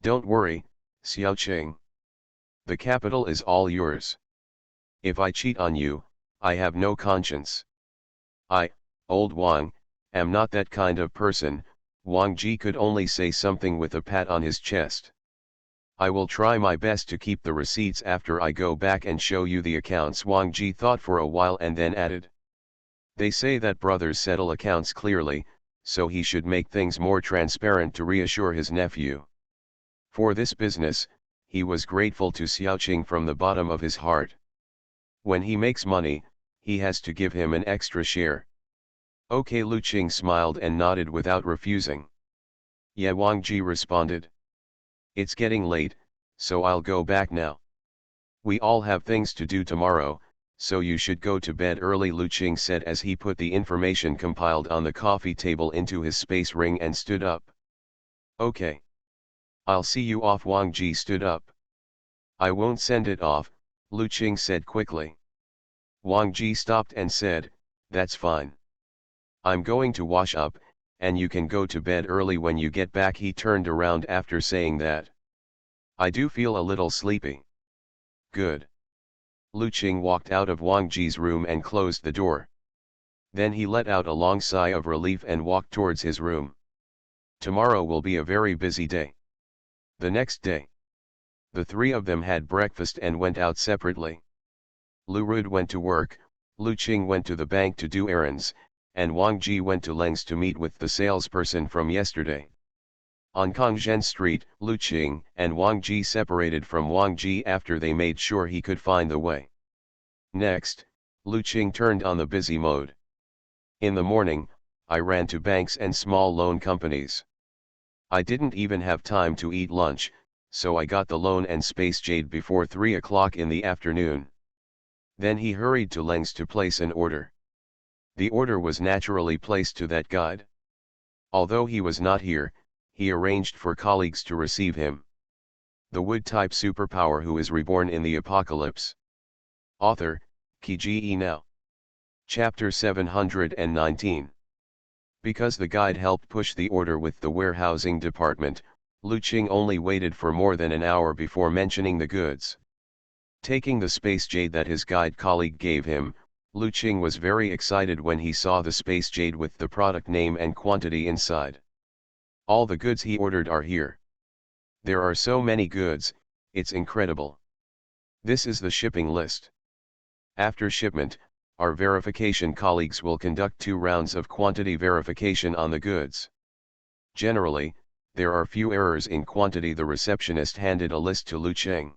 Don't worry, Xiaoqing. The capital is all yours. If I cheat on you, I have no conscience. I, old Wang, am not that kind of person. Wang Ji could only say something with a pat on his chest. I will try my best to keep the receipts after I go back and show you the accounts. Wang Ji thought for a while and then added. They say that brothers settle accounts clearly, so he should make things more transparent to reassure his nephew. For this business, he was grateful to Xiaoqing from the bottom of his heart. When he makes money, he has to give him an extra share. Okay, Lu Qing smiled and nodded without refusing. Yeah, Wang Ji responded. It's getting late, so I'll go back now. We all have things to do tomorrow, so you should go to bed early, Lu Qing said as he put the information compiled on the coffee table into his space ring and stood up. Okay. I'll see you off. Wang Ji stood up. I won't send it off, Lu Qing said quickly. Wang Ji stopped and said, "That's fine. I'm going to wash up, and you can go to bed early when you get back." He turned around after saying that. "I do feel a little sleepy." "Good." Lu Qing walked out of Wang Ji's room and closed the door. Then he let out a long sigh of relief and walked towards his room. Tomorrow will be a very busy day. The next day, the three of them had breakfast and went out separately. Lu Rud went to work, Lu Qing went to the bank to do errands, and Wang Ji went to Leng's to meet with the salesperson from yesterday. On Kongzhen Street, Lu Qing and Wang Ji separated from Wang Ji after they made sure he could find the way. Next, Lu Qing turned on the busy mode. "In the morning, I ran to banks and small loan companies. I didn't even have time to eat lunch, so I got the loan and Space Jade before 3 o'clock in the afternoon." Then he hurried to Leng's to place an order. The order was naturally placed to that guide. Although he was not here, he arranged for colleagues to receive him. The Wood-type superpower who is reborn in the apocalypse. Author, Kiji Now. Chapter 719. Because the guide helped push the order with the warehousing department, Lu Qing only waited for more than an hour before mentioning the goods. Taking the Space Jade that his guide colleague gave him, Lu Qing was very excited when he saw the Space Jade with the product name and quantity inside. All the goods he ordered are here. There are so many goods, it's incredible. This is the shipping list. After shipment, our verification colleagues will conduct 2 rounds of quantity verification on the goods. Generally, there are few errors in quantity. The receptionist handed a list to Lu Qing.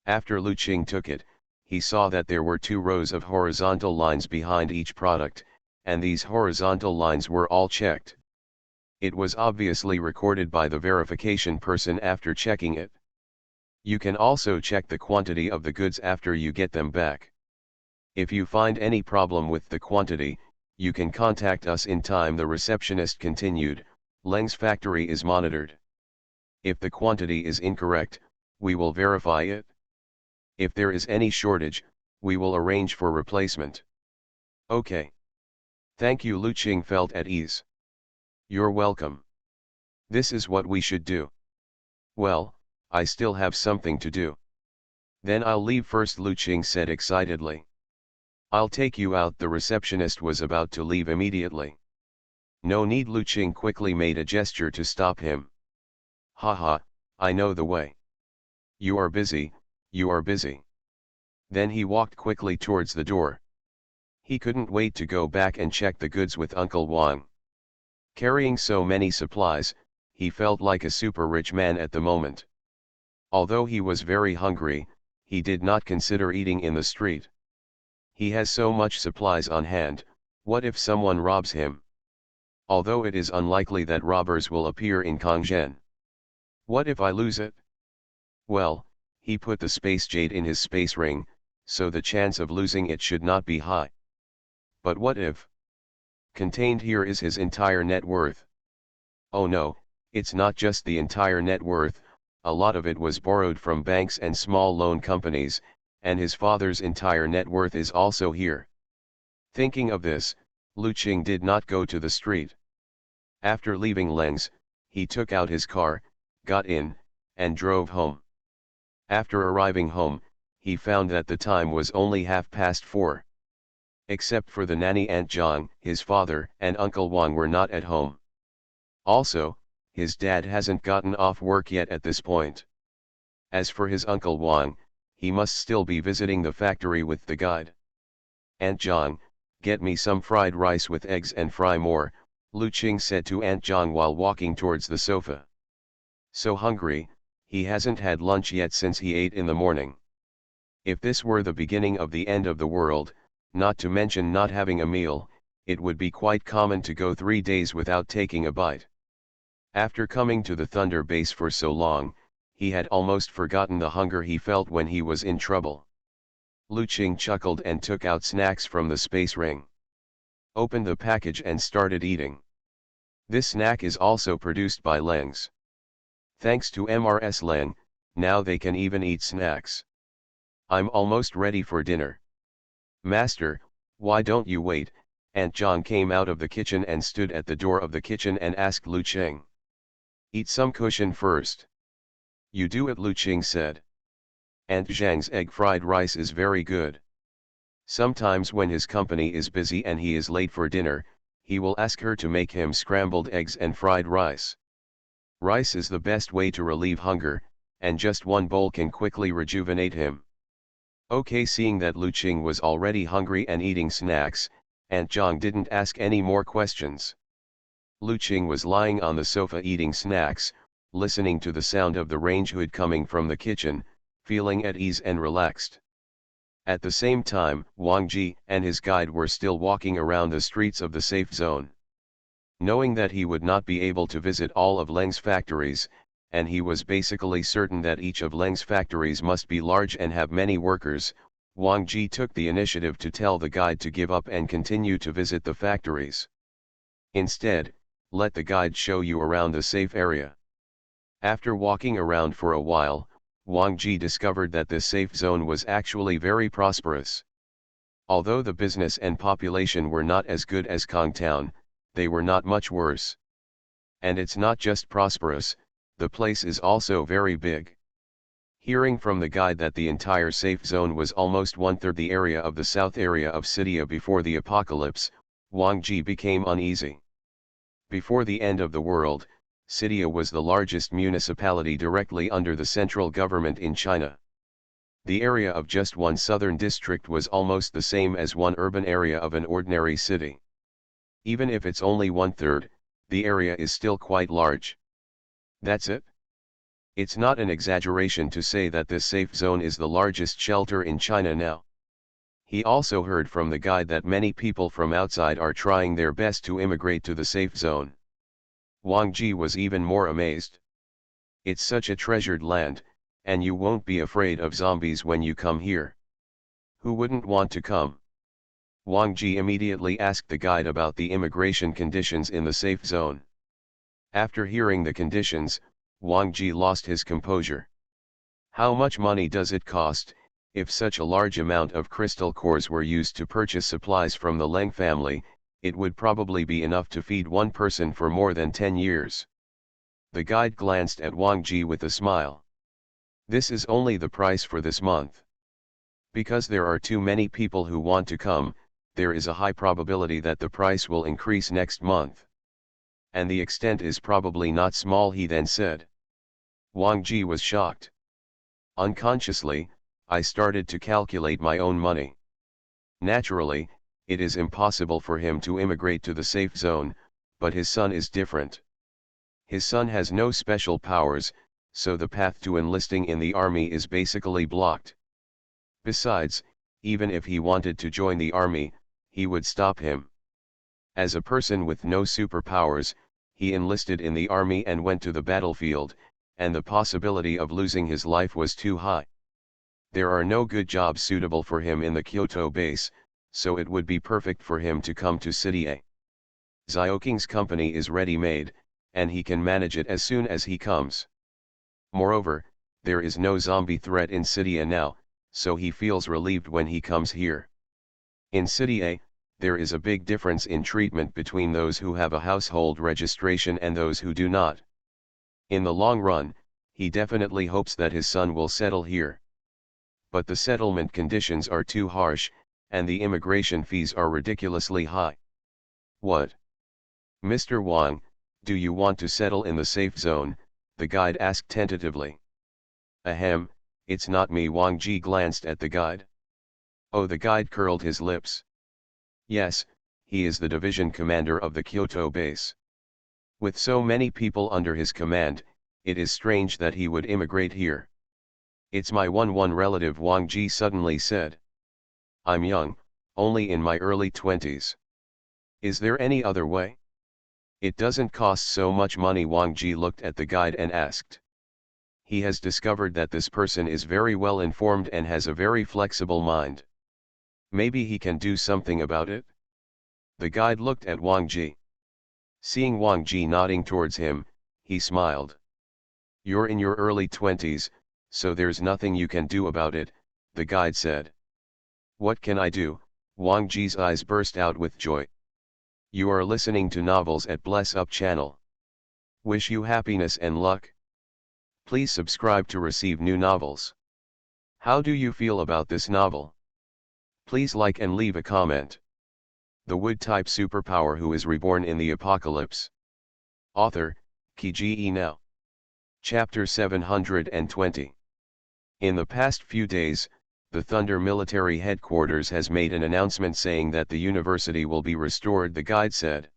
After Lu Qing took it, he saw that there were 2 rows of horizontal lines behind each product, and these horizontal lines were all checked. It was obviously recorded by the verification person after checking it. You can also check the quantity of the goods after you get them back. If you find any problem with the quantity, you can contact us in time. The receptionist continued. Leng's factory is monitored. If the quantity is incorrect, we will verify it. If there is any shortage, we will arrange for replacement. Okay. Thank you. Lu Qing felt at ease. You're welcome. This is what we should do. Well, I still have something to do. Then I'll leave first, Lu Qing said excitedly. I'll take you out. The receptionist was about to leave immediately. No need. Lu Qing quickly made a gesture to stop him. Haha, I know the way. You are busy, you are busy. Then he walked quickly towards the door. He couldn't wait to go back and check the goods with Uncle Wang. Carrying so many supplies, he felt like a super rich man at the moment. Although he was very hungry, he did not consider eating in the street. He has so much supplies on hand, what if someone robs him? Although it is unlikely that robbers will appear in Kongzhen. What if I lose it? Well, he put the Space Jade in his space ring, so the chance of losing it should not be high. But what if? Contained here is his entire net worth. Oh no, it's not just the entire net worth, a lot of it was borrowed from banks and small loan companies, and his father's entire net worth is also here. Thinking of this, Lu Qing did not go to the street. After leaving Leng's, he took out his car, got in, and drove home. After arriving home, he found that the time was only 4:30. Except for the nanny Aunt Zhang, his father and Uncle Wang were not at home. Also, his dad hasn't gotten off work yet at this point. As for his Uncle Wang, he must still be visiting the factory with the guide. Aunt Zhang, get me some fried rice with eggs and fry more, Lu Qing said to Aunt Zhang while walking towards the sofa. So hungry, he hasn't had lunch yet since he ate in the morning. If this were the beginning of the end of the world, not to mention not having a meal, it would be quite common to go 3 days without taking a bite. After coming to the Thunder base for so long, he had almost forgotten the hunger he felt when he was in trouble. Lu Qing chuckled and took out snacks from the space ring. Opened the package and started eating. This snack is also produced by Leng's. Thanks to MRS Leng, now they can even eat snacks. I'm almost ready for dinner. Master, why don't you wait? Aunt John came out of the kitchen and stood at the door of the kitchen and asked Lu Cheng. Eat some cushion first. You do it, Lu Cheng said. Aunt Zhang's egg fried rice is very good. Sometimes when his company is busy and he is late for dinner, he will ask her to make him scrambled eggs and fried rice. Rice is the best way to relieve hunger, and just one bowl can quickly rejuvenate him. Okay, seeing that Lu Cheng was already hungry and eating snacks, Aunt Zhang didn't ask any more questions. Lu Cheng was lying on the sofa eating snacks, listening to the sound of the range hood coming from the kitchen, feeling at ease and relaxed. At the same time, Wang Ji and his guide were still walking around the streets of the safe zone. Knowing that he would not be able to visit all of Leng's factories, and he was basically certain that each of Leng's factories must be large and have many workers, Wang Ji took the initiative to tell the guide to give up and continue to visit the factories. Instead, let the guide show you around the safe area. After walking around for a while, Wang Ji discovered that this safe zone was actually very prosperous. Although the business and population were not as good as Kongtown, they were not much worse. And it's not just prosperous, the place is also very big. Hearing from the guide that the entire safe zone was almost one-third the area of the south area of Sidia before the apocalypse, Wang Ji became uneasy. Before the end of the world, Sidia was the largest municipality directly under the central government in China. The area of just one southern district was almost the same as one urban area of an ordinary city. Even if it's only one-third, the area is still quite large. That's it. It's not an exaggeration to say that this safe zone is the largest shelter in China now. He also heard from the guide that many people from outside are trying their best to immigrate to the safe zone. Wang Ji was even more amazed. It's such a treasured land, and you won't be afraid of zombies when you come here. Who wouldn't want to come? Wang Ji immediately asked the guide about the immigration conditions in the safe zone. After hearing the conditions, Wang Ji lost his composure. How much money does it cost? If such a large amount of crystal cores were used to purchase supplies from the Leng family, it would probably be enough to feed one person for more than 10 years. The guide glanced at Wang Ji with a smile. This is only the price for this month. Because there are too many people who want to come, there is a high probability that the price will increase next month. And the extent is probably not small, he then said. Wang Ji was shocked. Unconsciously, I started to calculate my own money. Naturally, it is impossible for him to immigrate to the safe zone, but his son is different. His son has no special powers, so the path to enlisting in the army is basically blocked. Besides, even if he wanted to join the army, he would stop him. As a person with no superpowers, he enlisted in the army and went to the battlefield, and the possibility of losing his life was too high. There are no good jobs suitable for him in the Kyoto base, so it would be perfect for him to come to City A. Xiaoking's company is ready-made, and he can manage it as soon as he comes. Moreover, there is no zombie threat in City A now, so he feels relieved when he comes here. In City A, there is a big difference in treatment between those who have a household registration and those who do not. In the long run, he definitely hopes that his son will settle here. But the settlement conditions are too harsh, and the immigration fees are ridiculously high. What? Mr. Wang, do you want to settle in the safe zone? The guide asked tentatively. Ahem, it's not me. Wang Ji glanced at the guide. Oh, the guide curled his lips. Yes, he is the division commander of the Kyoto base. With so many people under his command, it is strange that he would immigrate here. It's my one relative, Wang Ji suddenly said. I'm young, only in my early 20s. Is there any other way? It doesn't cost so much money. Wang Ji looked at the guide and asked. He has discovered that this person is very well informed and has a very flexible mind. Maybe he can do something about it? The guide looked at Wang Ji. Seeing Wang Ji nodding towards him, he smiled. You're in your early 20s, so there's nothing you can do about it, the guide said. What can I do? Wang Ji's eyes burst out with joy. You are listening to novels at Bless Up channel. Wish you happiness and luck. Please subscribe to receive new novels. How do you feel about this novel? Please like and leave a comment. The wood-type superpower who is reborn in the apocalypse. Author, Kiji Now. Chapter 720. In the past few days, the Thunder Military Headquarters has made an announcement saying that the university will be restored, the guide said.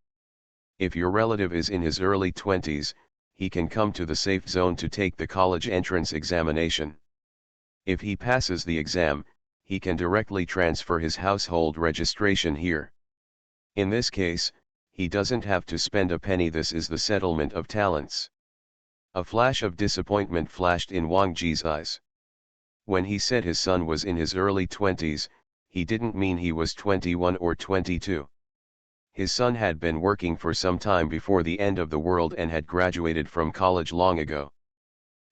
If your relative is in his early 20s, he can come to the safe zone to take the college entrance examination. If he passes the exam, he can directly transfer his household registration here. In this case, he doesn't have to spend a penny. This is the settlement of talents. A flash of disappointment flashed in Wang Ji's eyes. When he said his son was in his early 20s, he didn't mean he was 21 or 22. His son had been working for some time before the end of the world and had graduated from college long ago.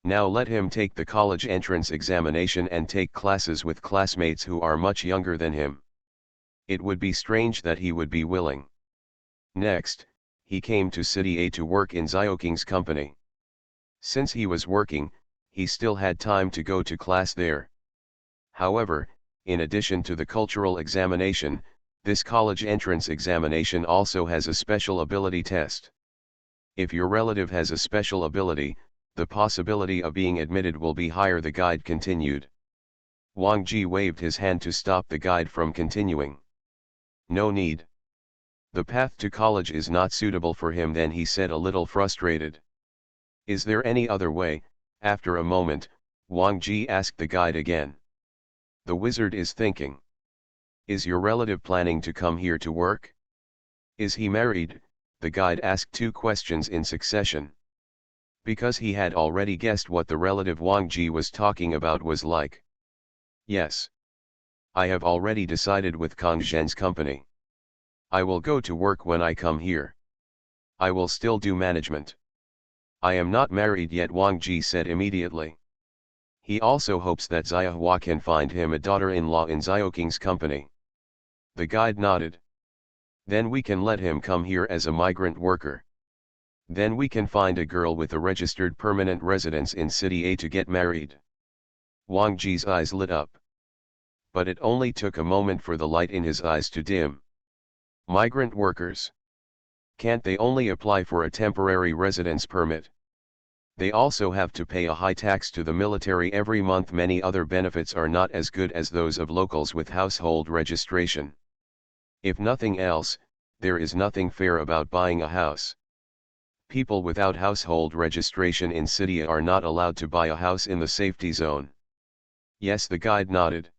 Now let him take the college entrance examination and take classes with classmates who are much younger than him. It would be strange that he would be willing. Next, he came to City A to work in Xiaoking's company. Since he was working, he still had time to go to class there. However, in addition to the cultural examination, this college entrance examination also has a special ability test. If your relative has a special ability, the possibility of being admitted will be higher, the guide continued. Wang Ji waved his hand to stop the guide from continuing. No need. The path to college is not suitable for him then, he said, a little frustrated. Is there any other way? After a moment, Wang Ji asked the guide again. The wizard is thinking. Is your relative planning to come here to work? Is he married? The guide asked two questions in succession. Because he had already guessed what the relative Wang Ji was talking about was like. Yes. I have already decided with Kang Zhen's company. I will go to work when I come here. I will still do management. I am not married yet, Wang Ji said immediately. He also hopes that Xiahua can find him a daughter-in-law in Xiaoking's company. The guide nodded. Then we can let him come here as a migrant worker. Then we can find a girl with a registered permanent residence in City A to get married. Wang Ji's eyes lit up. But it only took a moment for the light in his eyes to dim. Migrant workers. Can't they only apply for a temporary residence permit? They also have to pay a high tax to the military every month. Many other benefits are not as good as those of locals with household registration. If nothing else, there is nothing fair about buying a house. People without household registration in City are not allowed to buy a house in the safety zone. Yes, the guide nodded.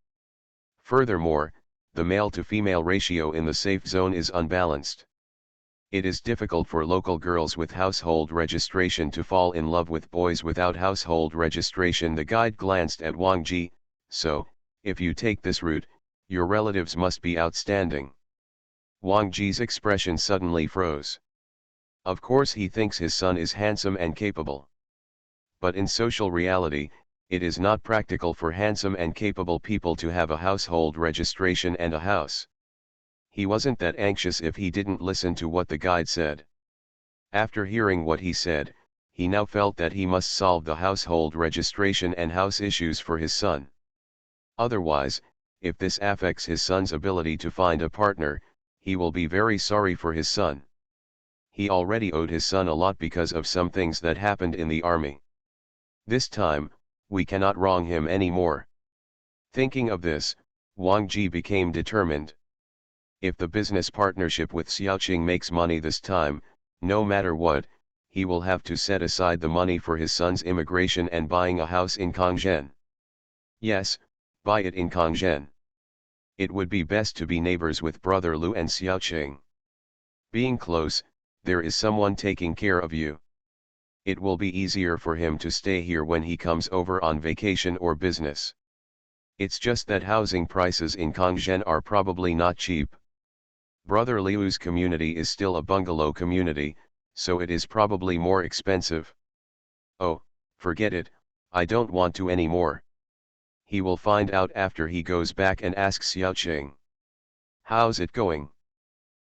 Furthermore, the male-to-female ratio in the safe zone is unbalanced. It is difficult for local girls with household registration to fall in love with boys without household registration. The guide glanced at Wang Ji. So, if you take this route, your relatives must be outstanding. Wang Ji's expression suddenly froze. Of course he thinks his son is handsome and capable. But in social reality, it is not practical for handsome and capable people to have a household registration and a house. He wasn't that anxious if he didn't listen to what the guide said. After hearing what he said, he now felt that he must solve the household registration and house issues for his son. Otherwise, if this affects his son's ability to find a partner, he will be very sorry for his son. He already owed his son a lot because of some things that happened in the army. This time, we cannot wrong him anymore. Thinking of this, Wang Ji became determined. If the business partnership with Xiaoqing makes money this time, no matter what, he will have to set aside the money for his son's immigration and buying a house in Kangzhen. Yes, buy it in Kangzhen. It would be best to be neighbors with brother Lu and Xiaoqing. Being close, there is someone taking care of you. It will be easier for him to stay here when he comes over on vacation or business. It's just that housing prices in Kangzhen are probably not cheap. Brother Liu's community is still a bungalow community, so it is probably more expensive. Oh, forget it, I don't want to anymore. He will find out after he goes back and asks Xiaoqing. How's it going?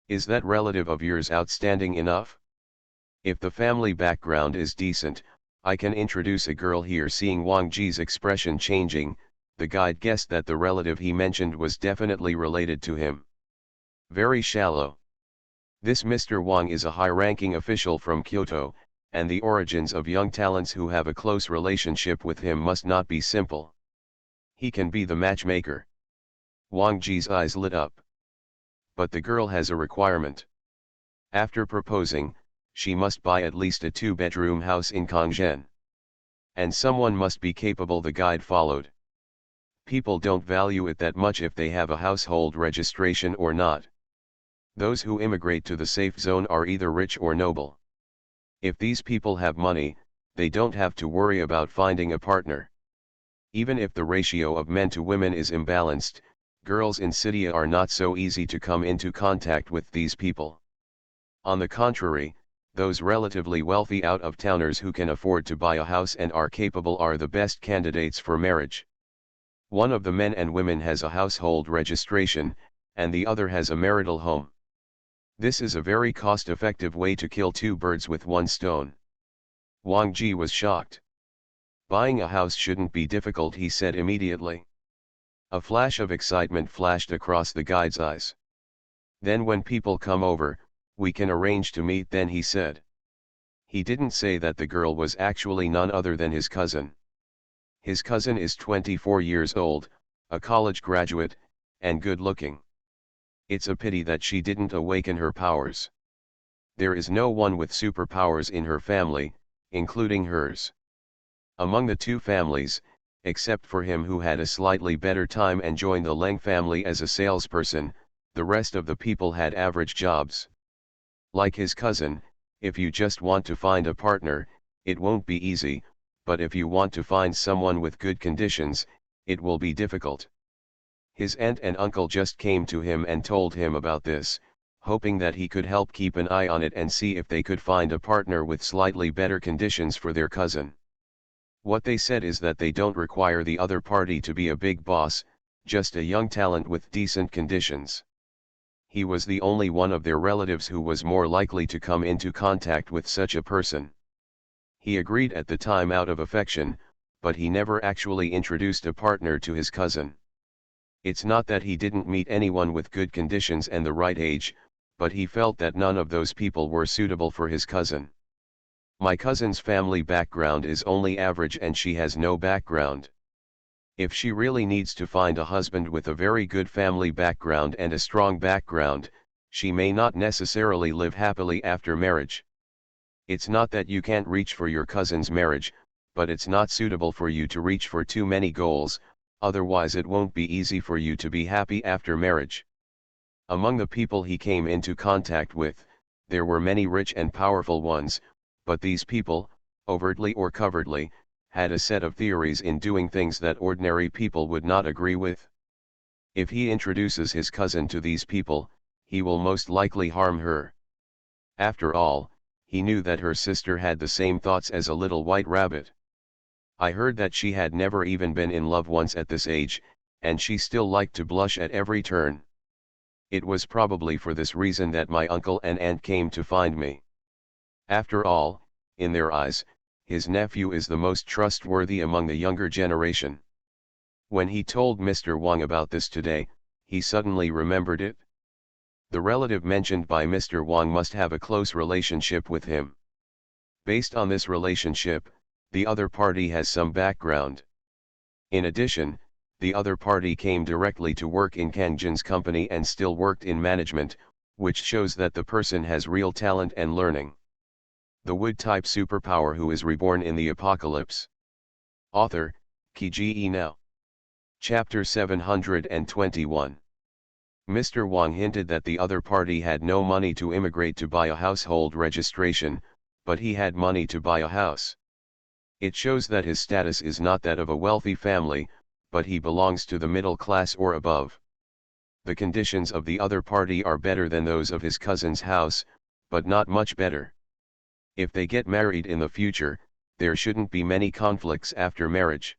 Is that relative of yours outstanding enough? If the family background is decent, I can introduce a girl here. Seeing Wang Ji's expression changing, the guide guessed that the relative he mentioned was definitely related to him. Very shallow. This Mr. Wang is a high-ranking official from Kyoto, and the origins of young talents who have a close relationship with him must not be simple. He can be the matchmaker. Wang Ji's eyes lit up. But the girl has a requirement. After proposing, she must buy at least a 2-bedroom house in Kongzhen. And someone must be capable. The guide followed. People don't value it that much if they have a household registration or not. Those who immigrate to the safe zone are either rich or noble. If these people have money, they don't have to worry about finding a partner. Even if the ratio of men to women is imbalanced, girls in Sidia are not so easy to come into contact with these people. On the contrary, those relatively wealthy out-of-towners who can afford to buy a house and are capable are the best candidates for marriage. One of the men and women has a household registration, and the other has a marital home. This is a very cost-effective way to kill 2 birds with 1 stone. Wang Ji was shocked. Buying a house shouldn't be difficult, he said immediately. A flash of excitement flashed across the guide's eyes. Then when people come over, we can arrange to meet then, he said. He didn't say that the girl was actually none other than his cousin. His cousin is 24 years old, a college graduate, and good-looking. It's a pity that she didn't awaken her powers. There is no one with superpowers in her family, including hers. Among the 2 families, except for him who had a slightly better time and joined the Leng family as a salesperson, the rest of the people had average jobs. Like his cousin, if you just want to find a partner, it won't be easy, but if you want to find someone with good conditions, it will be difficult. His aunt and uncle just came to him and told him about this, hoping that he could help keep an eye on it and see if they could find a partner with slightly better conditions for their cousin. What they said is that they don't require the other party to be a big boss, just a young talent with decent conditions. He was the only one of their relatives who was more likely to come into contact with such a person. He agreed at the time out of affection, but he never actually introduced a partner to his cousin. It's not that he didn't meet anyone with good conditions and the right age, but he felt that none of those people were suitable for his cousin. My cousin's family background is only average and she has no background. If she really needs to find a husband with a very good family background and a strong background, she may not necessarily live happily after marriage. It's not that you can't reach for your cousin's marriage, but it's not suitable for you to reach for too many goals, otherwise it won't be easy for you to be happy after marriage. Among the people he came into contact with, there were many rich and powerful ones, but these people, overtly or covertly, had a set of theories in doing things that ordinary people would not agree with. If he introduces his cousin to these people, he will most likely harm her. After all, he knew that her sister had the same thoughts as a little white rabbit. I heard that she had never even been in love once at this age, and she still liked to blush at every turn. It was probably for this reason that my uncle and aunt came to find me. After all, in their eyes, his nephew is the most trustworthy among the younger generation. When he told Mr. Wang about this today, he suddenly remembered it. The relative mentioned by Mr. Wang must have a close relationship with him. Based on this relationship, the other party has some background. In addition, the other party came directly to work in Kang Jin's company and still worked in management, which shows that the person has real talent and learning. The wood-type superpower who is reborn in the apocalypse. Author, Kiji Now. Chapter 721. Mr. Wang hinted that the other party had no money to immigrate to buy a household registration, but he had money to buy a house. It shows that his status is not that of a wealthy family, but he belongs to the middle class or above. The conditions of the other party are better than those of his cousin's house, but not much better. If they get married in the future, there shouldn't be many conflicts after marriage.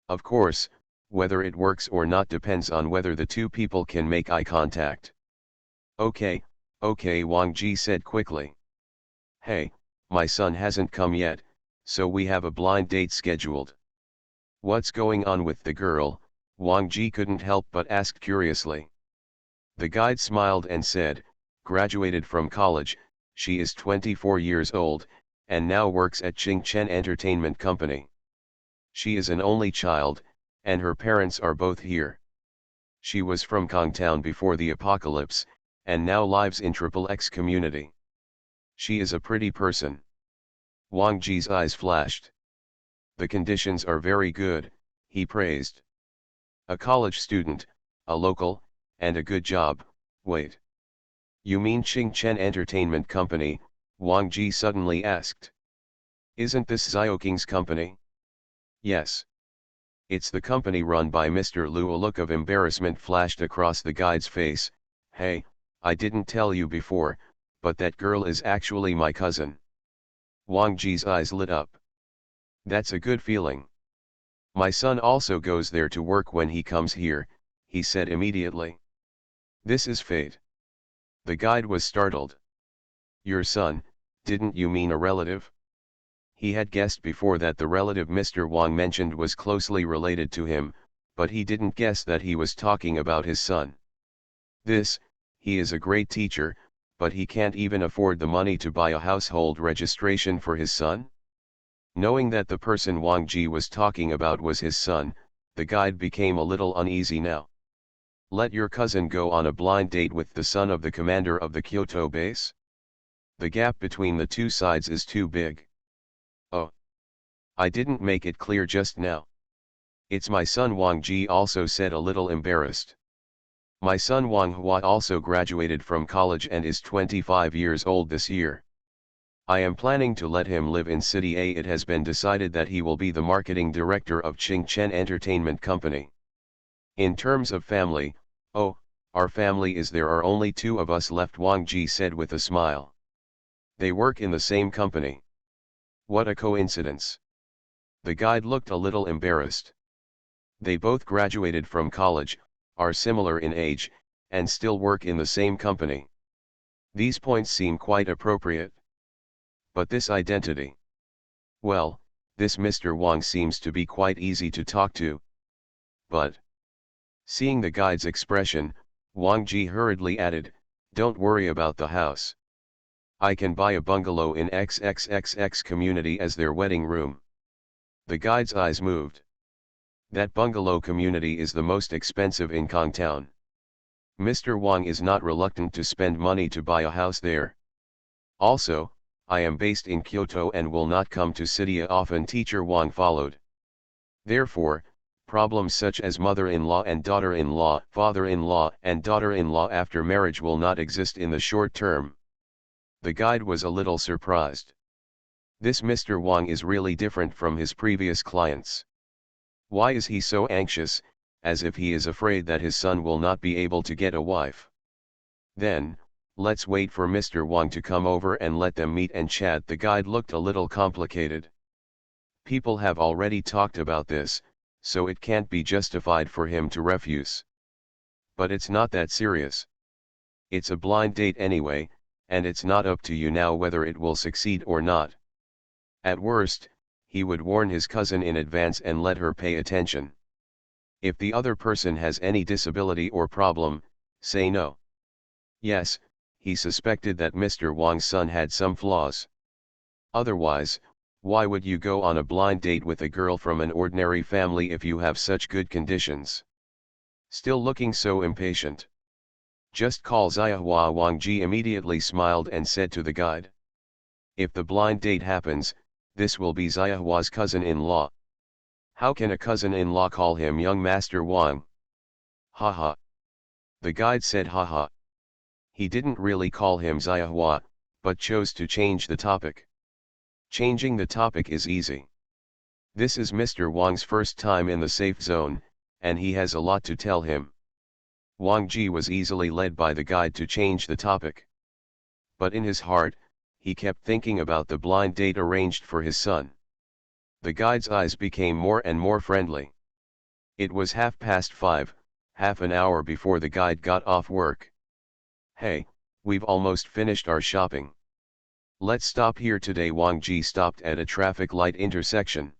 Of course, Whether it works or not depends on whether the two people can make eye contact. Okay, okay, Wang Ji said quickly. Hey, my son hasn't come yet, so we have a blind date scheduled. What's going on with the girl? Wang Ji couldn't help but ask curiously. The guide smiled and said, graduated from college, she is 24 years old, and now works at Qingchen Entertainment Company. She is an only child, and her parents are both here. She was from Kongtown before the apocalypse, and now lives in XXX community. She is a pretty person. Wang Ji's eyes flashed. The conditions are very good, he praised. A college student, a local, and a good job. Wait. You mean Qingchen Entertainment Company? Wang Ji suddenly asked. Isn't this Xiaoking's company? Yes. It's the company run by Mr. Lu. A look of embarrassment flashed across the guide's face. Hey, I didn't tell you before, but that girl is actually my cousin. Wang Ji's eyes lit up. That's a good feeling. My son also goes there to work when he comes here, he said immediately. This is fate. The guide was startled. Your son, didn't you mean a relative? He had guessed before that the relative Mr. Wang mentioned was closely related to him, but he didn't guess that he was talking about his son. He is a great teacher, but he can't even afford the money to buy a household registration for his son? Knowing that the person Wang Ji was talking about was his son, the guide became a little uneasy now. Let your cousin go on a blind date with the son of the commander of the Kyoto base? The gap between the two sides is too big. Oh. I didn't make it clear just now. It's my son, Wang Ji also said, a little embarrassed. My son Wang Hua also graduated from college and is 25 years old this year. I am planning to let him live in City A. It has been decided that he will be the marketing director of Qingchen Entertainment Company. In terms of family, our family is there are only two of us left, Wang Ji said with a smile. They work in the same company. What a coincidence. The guide looked a little embarrassed. They both graduated from college, are similar in age, and still work in the same company. These points seem quite appropriate. But this identity. Well, this Mr. Wang seems to be quite easy to talk to. But. Seeing the guide's expression, Wang Ji hurriedly added, don't worry about the house. I can buy a bungalow in XXXX community as their wedding room. The guide's eyes moved. That bungalow community is the most expensive in Kongtown. Mr. Wang is not reluctant to spend money to buy a house there. Also, I am based in Kyoto and will not come to city often, teacher Wang followed. Therefore, problems such as mother-in-law and daughter-in-law, father-in-law and daughter-in-law after marriage will not exist in the short term. The guide was a little surprised. This Mr. Wang is really different from his previous clients. Why is he so anxious, as if he is afraid that his son will not be able to get a wife? Then, let's wait for Mr. Wang to come over and let them meet and chat. The guide looked a little complicated. People have already talked about this, so it can't be justified for him to refuse. But it's not that serious. It's a blind date anyway, and it's not up to you now whether it will succeed or not. At worst, he would warn his cousin in advance and let her pay attention. If the other person has any disability or problem, say no. Yes, he suspected that Mr. Wang's son had some flaws. Otherwise, why would you go on a blind date with a girl from an ordinary family if you have such good conditions? Still looking so impatient. Just call Xiahua. Wang Ji immediately smiled and said to the guide. If the blind date happens, this will be Xiahua's cousin-in-law. How can a cousin-in-law call him young Master Wang? Ha ha. The guide said ha ha. He didn't really call him Xiahua, but chose to change the topic. Changing the topic is easy. This is Mr. Wang's first time in the safe zone, and he has a lot to tell him. Wang Ji was easily led by the guide to change the topic. But in his heart, he kept thinking about the blind date arranged for his son. The guide's eyes became more and more friendly. It was 5:30, half an hour before the guide got off work. Hey, we've almost finished our shopping. Let's stop here today. Wang Ji stopped at a traffic light intersection.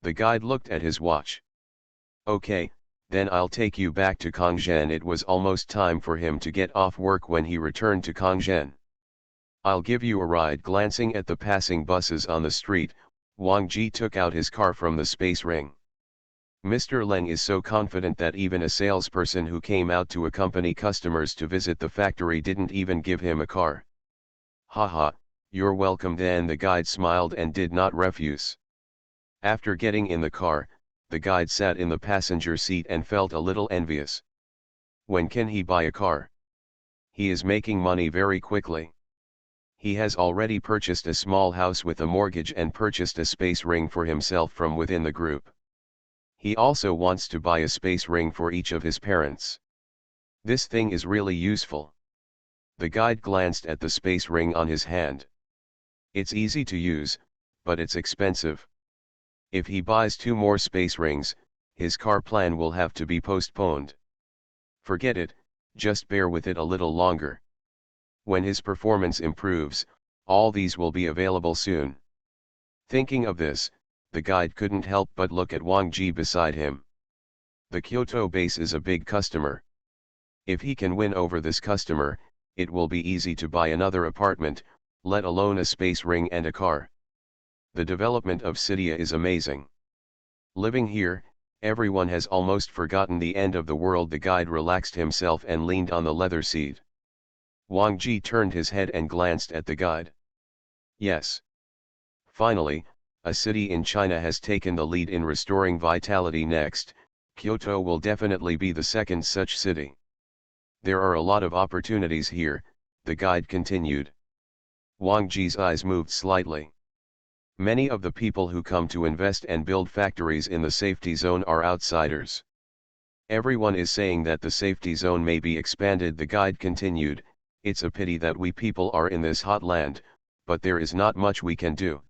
The guide looked at his watch. Okay, then I'll take you back to Kongzhen. It was almost time for him to get off work when he returned to Kongzhen. I'll give you a ride. Glancing at the passing buses on the street, Wang Ji took out his car from the space ring. Mr. Leng is so confident that even a salesperson who came out to accompany customers to visit the factory didn't even give him a car. Haha, you're welcome. Then the guide smiled and did not refuse. After getting in the car, the guide sat in the passenger seat and felt a little envious. When can he buy a car? He is making money very quickly. He has already purchased a small house with a mortgage and purchased a space ring for himself from within the group. He also wants to buy a space ring for each of his parents. This thing is really useful. The guide glanced at the space ring on his hand. It's easy to use, but it's expensive. If he buys 2 more space rings, his car plan will have to be postponed. Forget it, just bear with it a little longer. When his performance improves, all these will be available soon. Thinking of this, the guide couldn't help but look at Wang Ji beside him. The Kyoto base is a big customer. If he can win over this customer, it will be easy to buy another apartment, let alone a space ring and a car. The development of Cydia is amazing. Living here, everyone has almost forgotten the end of the world. The guide relaxed himself and leaned on the leather seat. Wang Ji turned his head and glanced at the guide. Yes. Finally, a city in China has taken the lead in restoring vitality. Next, Kyoto will definitely be the second such city. There are a lot of opportunities here, the guide continued. Wang Ji's eyes moved slightly. Many of the people who come to invest and build factories in the safety zone are outsiders. Everyone is saying that the safety zone may be expanded. The guide continued. It's a pity that we people are in this hot land, but there is not much we can do.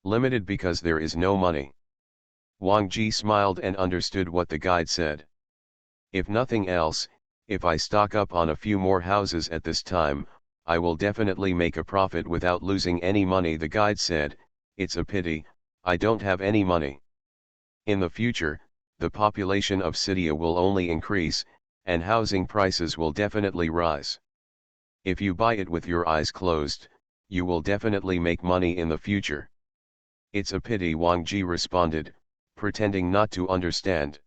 Limited because there is no money. Wang Ji smiled and understood what the guide said. If nothing else, if I stock up on a few more houses at this time, I will definitely make a profit without losing any money. The guide said, it's a pity, I don't have any money. In the future, the population of Cydia will only increase, and housing prices will definitely rise. If you buy it with your eyes closed, you will definitely make money in the future. It's a pity, Wang Ji responded, pretending not to understand.